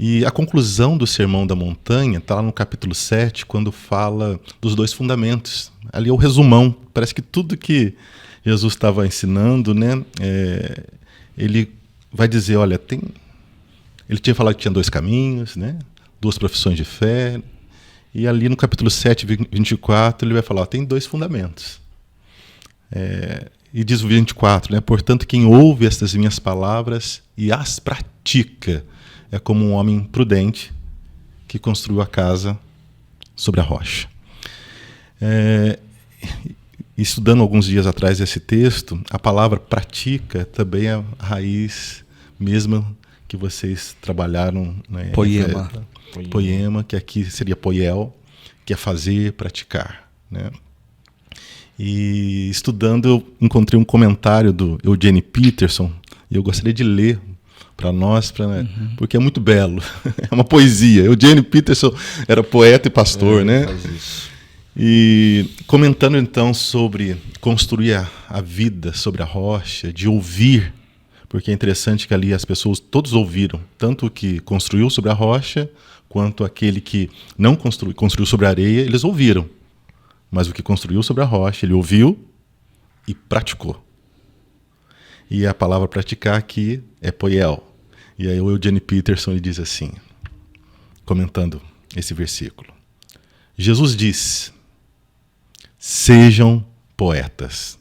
E a conclusão do Sermão da Montanha está lá no capítulo 7, quando fala dos dois fundamentos. Ali é o resumão. Parece que tudo que Jesus estava ensinando, né, ele vai dizer, olha, ele tinha falado que tinha dois caminhos, né? 2 profissões de fé. E ali no capítulo 7, 24, ele vai falar, tem 2 fundamentos. E diz o 24, né? Portanto, quem ouve estas minhas palavras e as pratica é como um homem prudente que construiu a casa sobre a rocha. Estudando alguns dias atrás esse texto, a palavra pratica também é a raiz mesma que vocês trabalharam, né? Poema, que aqui seria poiel, que é fazer, praticar, né? E estudando eu encontrei um comentário do Eugene Peterson e eu gostaria de ler para nós, porque é muito belo. É uma poesia. Eugene Peterson era poeta e pastor, né? Faz isso. E comentando então sobre construir a vida sobre a rocha, de ouvir, porque é interessante que ali as pessoas todos ouviram, tanto o que construiu sobre a rocha, quanto aquele que não construiu sobre a areia, eles ouviram. Mas o que construiu sobre a rocha, ele ouviu e praticou. E a palavra praticar aqui é poiel. E aí o Eugene Peterson ele diz assim, comentando esse versículo. Jesus diz, sejam poetas.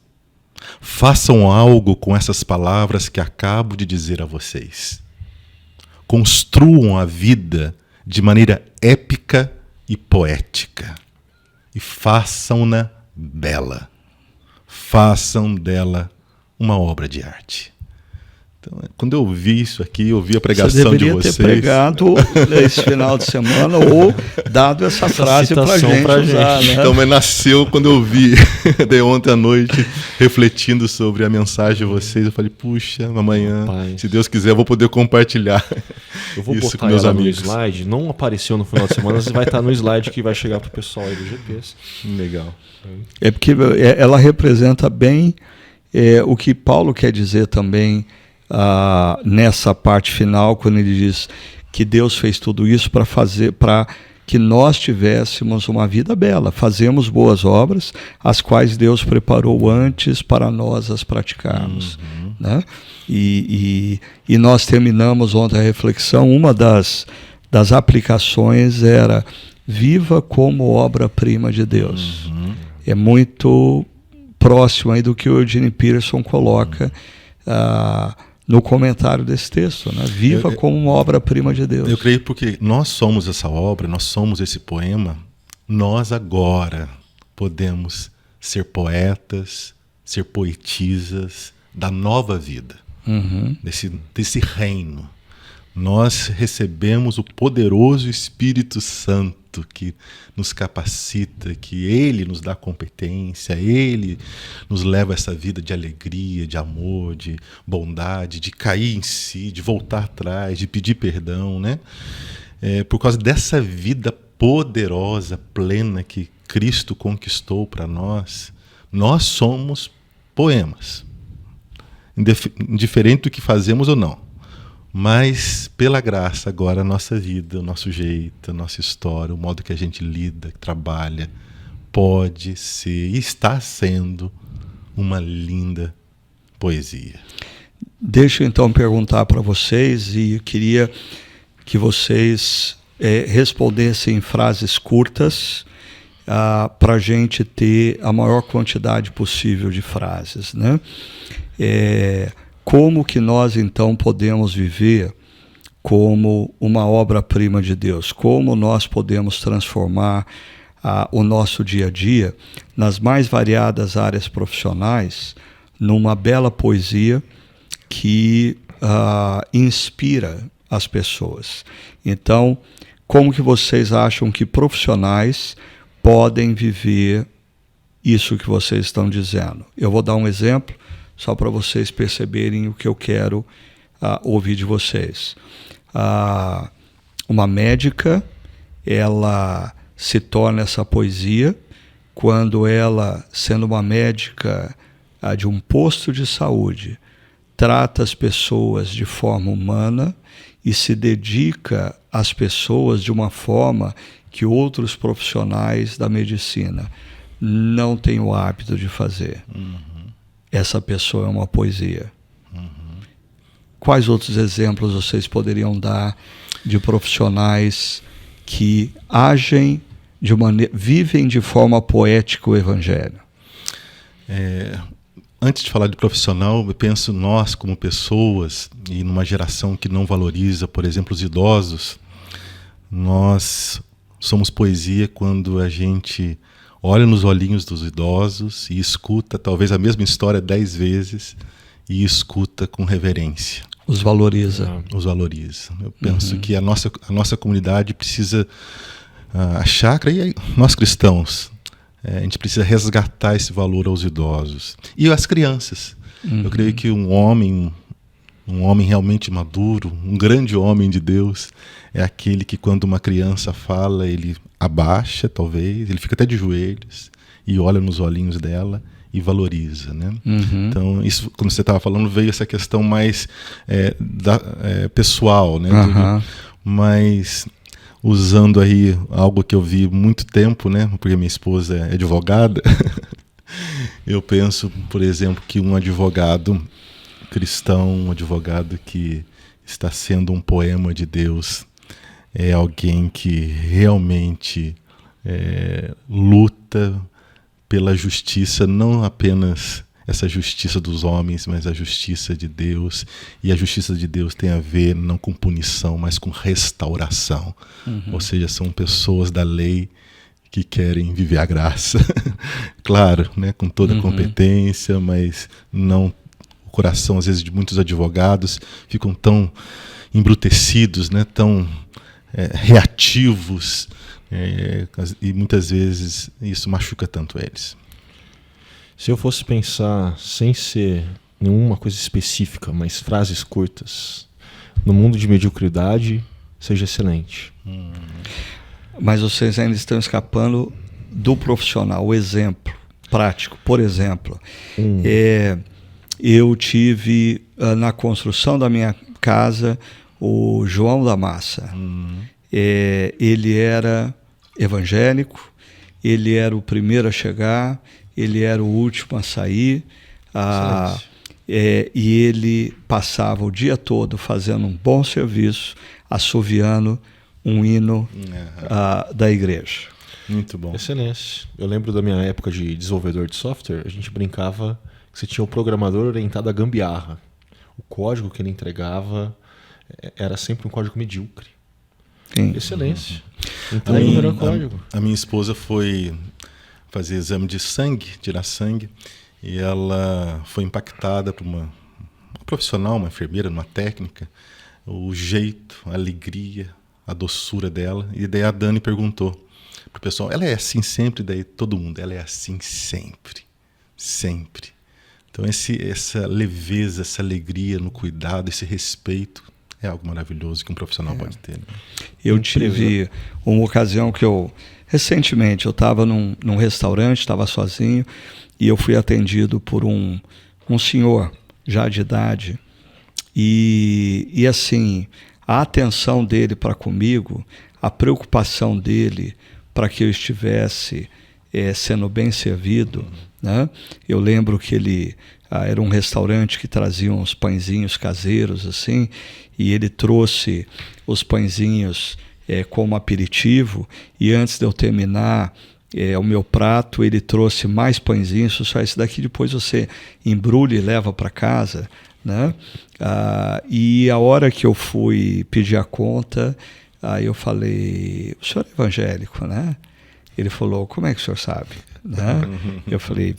Façam algo com essas palavras que acabo de dizer a vocês. Construam a vida de maneira épica e poética. E façam-na bela. Façam dela uma obra de arte. Então, quando eu ouvi isso aqui, eu ouvi a pregação de vocês. Você deveria ter pregado esse final de semana ou dado essa frase para a gente usar, né? Então, mas nasceu quando eu vi, de ontem à noite, refletindo sobre a mensagem de vocês. Eu falei, puxa, amanhã, se Deus quiser, eu vou poder compartilhar eu vou isso botar com meus ela amigos. no slide. Não apareceu no final de semana, mas vai estar no slide que vai chegar para o pessoal aí do GPS. Legal. É porque ela representa bem o que Paulo quer dizer também nessa parte final, quando ele diz que Deus fez tudo isso para que nós tivéssemos uma vida bela. Fazemos boas obras, as quais Deus preparou antes para nós as praticarmos. Né? E nós terminamos ontem a reflexão, uma das aplicações era viva como obra-prima de Deus. É muito próximo aí do que o Eugene Peterson coloca no comentário desse texto, né? Viva como uma obra-prima de Deus. Eu creio porque nós somos essa obra, nós somos esse poema, nós agora podemos ser poetas, ser poetisas da nova vida, desse reino. Nós recebemos o poderoso Espírito Santo que nos capacita, que Ele nos dá competência, Ele nos leva a essa vida de alegria, de amor, de bondade, de cair em si, de voltar atrás, de pedir perdão, né? Por causa dessa vida poderosa, plena que Cristo conquistou para nós, nós somos poemas, indiferente do que fazemos ou não. Mas, pela graça, agora a nossa vida, o nosso jeito, a nossa história, o modo que a gente lida, trabalha, pode ser e está sendo uma linda poesia. Deixa eu então perguntar para vocês, e eu queria que vocês respondessem em frases curtas para a gente ter a maior quantidade possível de frases, né? Como que nós, então, podemos viver como uma obra-prima de Deus? Como nós podemos transformar o nosso dia a dia, nas mais variadas áreas profissionais, numa bela poesia que inspira as pessoas? Então, como que vocês acham que profissionais podem viver isso que vocês estão dizendo? Eu vou dar um exemplo, só para vocês perceberem o que eu quero ouvir de vocês. Uma médica, ela se torna essa poesia quando ela, sendo uma médica de um posto de saúde, trata as pessoas de forma humana e se dedica às pessoas de uma forma que outros profissionais da medicina não têm o hábito de fazer. Essa pessoa é uma poesia. Quais outros exemplos vocês poderiam dar de profissionais que agem vivem de forma poética o Evangelho? Antes de falar de profissional, eu penso nós como pessoas e numa geração que não valoriza, por exemplo, os idosos. Nós somos poesia quando a gente olha nos olhinhos dos idosos e escuta talvez a mesma história 10 vezes e escuta com reverência. Os valoriza. Os valoriza. Eu penso que a nossa comunidade precisa, a chácara e nós cristãos, a gente precisa resgatar esse valor aos idosos e às crianças. Eu creio que um homem realmente maduro, um grande homem de Deus, é aquele que quando uma criança fala, ele abaixa talvez, ele fica até de joelhos e olha nos olhinhos dela e valoriza, né? Então, isso, como você estava falando, veio essa questão mais pessoal, né? Mas usando aí algo que eu vi muito tempo, né? Porque minha esposa é advogada, eu penso, por exemplo, que um advogado cristão, um advogado que está sendo um poema de Deus, é alguém que realmente luta pela justiça, não apenas essa justiça dos homens, mas a justiça de Deus. E a justiça de Deus tem a ver não com punição, mas com restauração. Ou seja, são pessoas da lei que querem viver a graça. Claro, né, com toda a competência, mas não... O coração, às vezes, de muitos advogados ficam tão embrutecidos, né, tão reativos, e muitas vezes isso machuca tanto eles. Se eu fosse pensar, sem ser nenhuma coisa específica, mas frases curtas, no mundo de mediocridade, seja excelente. Mas vocês ainda estão escapando do profissional, o exemplo prático. Por exemplo, eu tive na construção da minha casa o João da Massa. Ele era evangélico, ele era o primeiro a chegar, ele era o último a sair, e ele passava o dia todo fazendo um bom serviço, assoviando um hino da igreja. Muito bom. Excelente. Eu lembro da minha época de desenvolvedor de software, a gente brincava que você tinha um programador orientado à gambiarra. O código que ele entregava era sempre um código medíocre. Sim. Excelência. Então, o melhor código. A minha esposa foi fazer exame de sangue, tirar sangue, e ela foi impactada por uma profissional, uma enfermeira, uma técnica, o jeito, a alegria, a doçura dela. E daí a Dani perguntou pro pessoal, ela é assim sempre? Daí todo mundo, ela é assim sempre. Sempre. Então essa leveza, essa alegria no cuidado, esse respeito é algo maravilhoso que um profissional pode ter. Né? Eu tive uma ocasião que recentemente eu estava num restaurante, estava sozinho, e eu fui atendido por um senhor já de idade, e assim, a atenção dele para comigo, a preocupação dele para que eu estivesse sendo bem servido, né? Eu lembro que ele era um restaurante que trazia uns pãezinhos caseiros assim, e ele trouxe os pãezinhos como aperitivo, e antes de eu terminar o meu prato, ele trouxe mais pãezinhos, só esse daqui depois você embrulha e leva para casa, né? E a hora que eu fui pedir a conta, aí eu falei, o senhor é evangélico, né? Ele falou, como é que o senhor sabe? Né? Eu falei,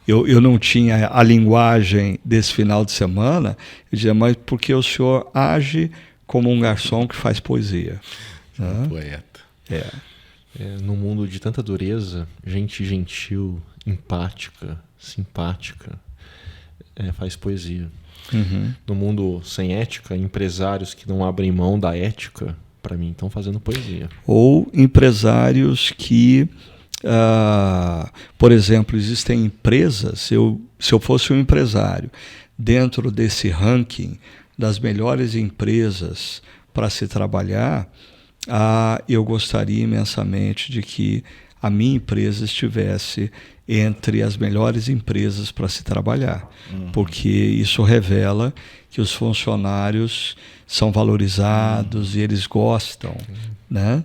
eu não tinha a linguagem desse final de semana. Eu dizia, mas porque o senhor age como um garçom que faz poesia. Né? Poeta. Num mundo de tanta dureza, gente gentil, empática, simpática, faz poesia. No mundo sem ética, empresários que não abrem mão da ética, para mim, estão fazendo poesia. Ou empresários que, por exemplo, existem empresas, se eu fosse um empresário, dentro desse ranking das melhores empresas para se trabalhar, eu gostaria imensamente de que a minha empresa estivesse entre as melhores empresas para se trabalhar, porque isso revela que os funcionários são valorizados e eles gostam né?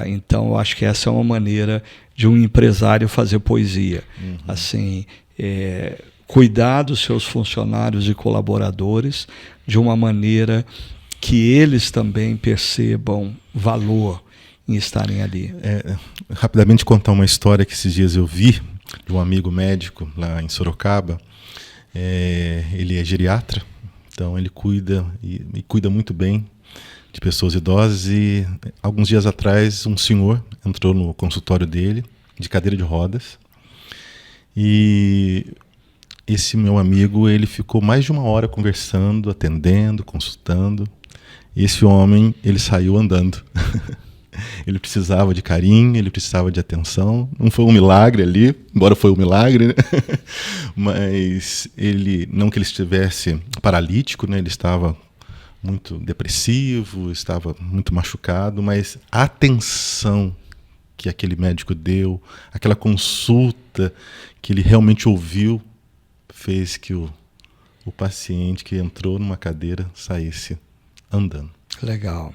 Então, eu acho que essa é uma maneira de um empresário fazer poesia. Assim, cuidar dos seus funcionários e colaboradores de uma maneira que eles também percebam valor em estarem ali. Rapidamente contar uma história que esses dias eu vi de um amigo médico lá em Sorocaba. Ele é geriatra, então ele cuida e cuida muito bem de pessoas idosas, e alguns dias atrás um senhor entrou no consultório dele de cadeira de rodas, e esse meu amigo, ele ficou mais de 1 hora conversando, atendendo, consultando. E esse homem, ele saiu andando. Ele precisava de carinho, ele precisava de atenção. Não foi um milagre ali, embora foi um milagre, né? Mas ele, não que ele estivesse paralítico, né? Ele estava muito depressivo, estava muito machucado, mas a atenção que aquele médico deu, aquela consulta que ele realmente ouviu, fez que o paciente que entrou numa cadeira saísse andando. Legal.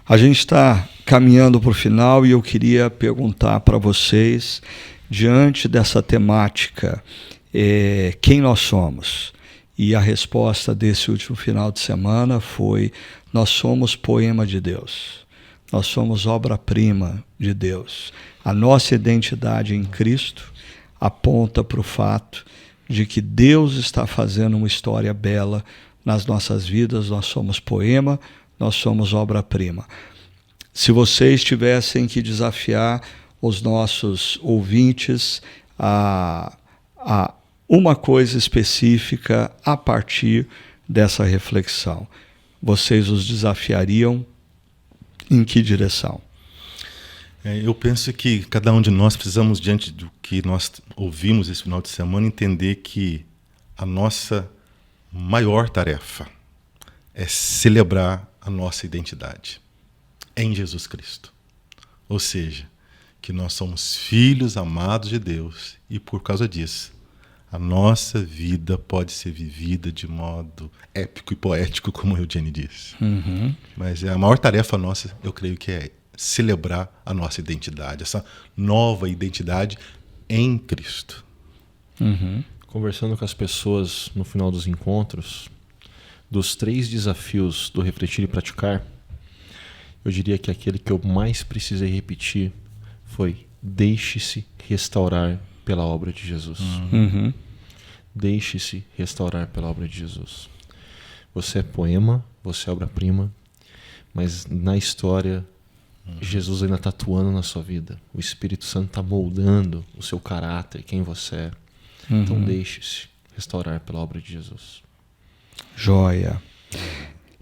A gente está caminhando para o final e eu queria perguntar para vocês, diante dessa temática, quem nós somos? E a resposta desse último final de semana foi: nós somos poema de Deus. Nós somos obra-prima de Deus. A nossa identidade em Cristo aponta para o fato de que Deus está fazendo uma história bela nas nossas vidas. Nós somos poema, nós somos obra-prima. Se vocês tivessem que desafiar os nossos ouvintes a uma coisa específica a partir dessa reflexão, vocês os desafiariam em que direção? Eu penso que cada um de nós precisamos, diante do que nós ouvimos esse final de semana, entender que a nossa maior tarefa é celebrar a nossa identidade em Jesus Cristo. Ou seja, que nós somos filhos amados de Deus e, por causa disso, a nossa vida pode ser vivida de modo épico e poético, como o Eugênio disse. Mas a maior tarefa nossa, eu creio que é celebrar a nossa identidade, essa nova identidade em Cristo. Conversando com as pessoas no final dos encontros, dos 3 desafios do Refletir e Praticar, eu diria que aquele que eu mais precisei repetir foi: deixe-se restaurar pela obra de Jesus. Deixe-se restaurar pela obra de Jesus. Você é poema, você é obra-prima, mas na história Jesus ainda está atuando na sua vida. O Espírito Santo está moldando o seu caráter, quem você é. Então deixe-se restaurar pela obra de Jesus. Joia.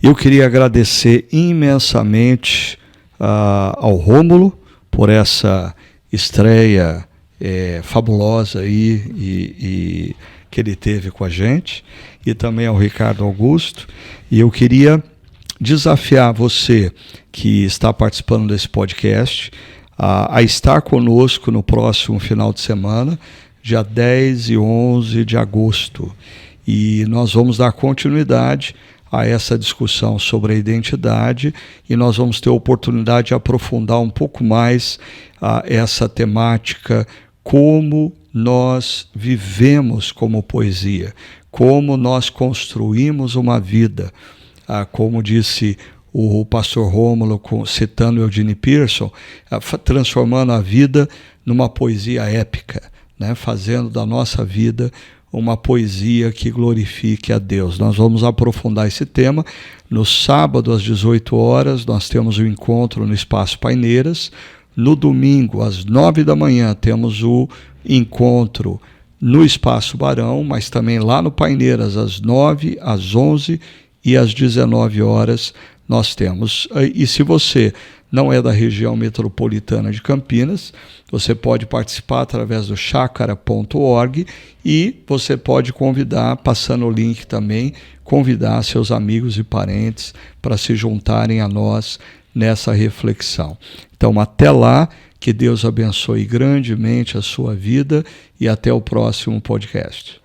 Eu queria agradecer imensamente ao Rômulo por essa estreia fabulosa aí, e que ele teve com a gente, e também ao Ricardo Augusto. E eu queria desafiar você que está participando desse podcast a estar conosco no próximo final de semana, dia 10 e 11 de agosto. E nós vamos dar continuidade a essa discussão sobre a identidade, e nós vamos ter a oportunidade de aprofundar um pouco mais essa temática, como nós vivemos como poesia, como nós construímos uma vida, como disse o pastor Rômulo, citando Eugene Peterson, transformando a vida numa poesia épica, né? Fazendo da nossa vida uma poesia que glorifique a Deus. Nós vamos aprofundar esse tema. No sábado, às 18 horas, nós temos o encontro no Espaço Paineiras. No domingo, às 9 da manhã, temos o encontro no Espaço Barão, mas também lá no Paineiras, às 9, às 11 e às 19 horas, nós temos. E se você não é da região metropolitana de Campinas, você pode participar através do chacara.org, e você pode convidar, passando o link também, convidar seus amigos e parentes para se juntarem a nós nessa reflexão. Então, até lá, que Deus abençoe grandemente a sua vida, e até o próximo podcast.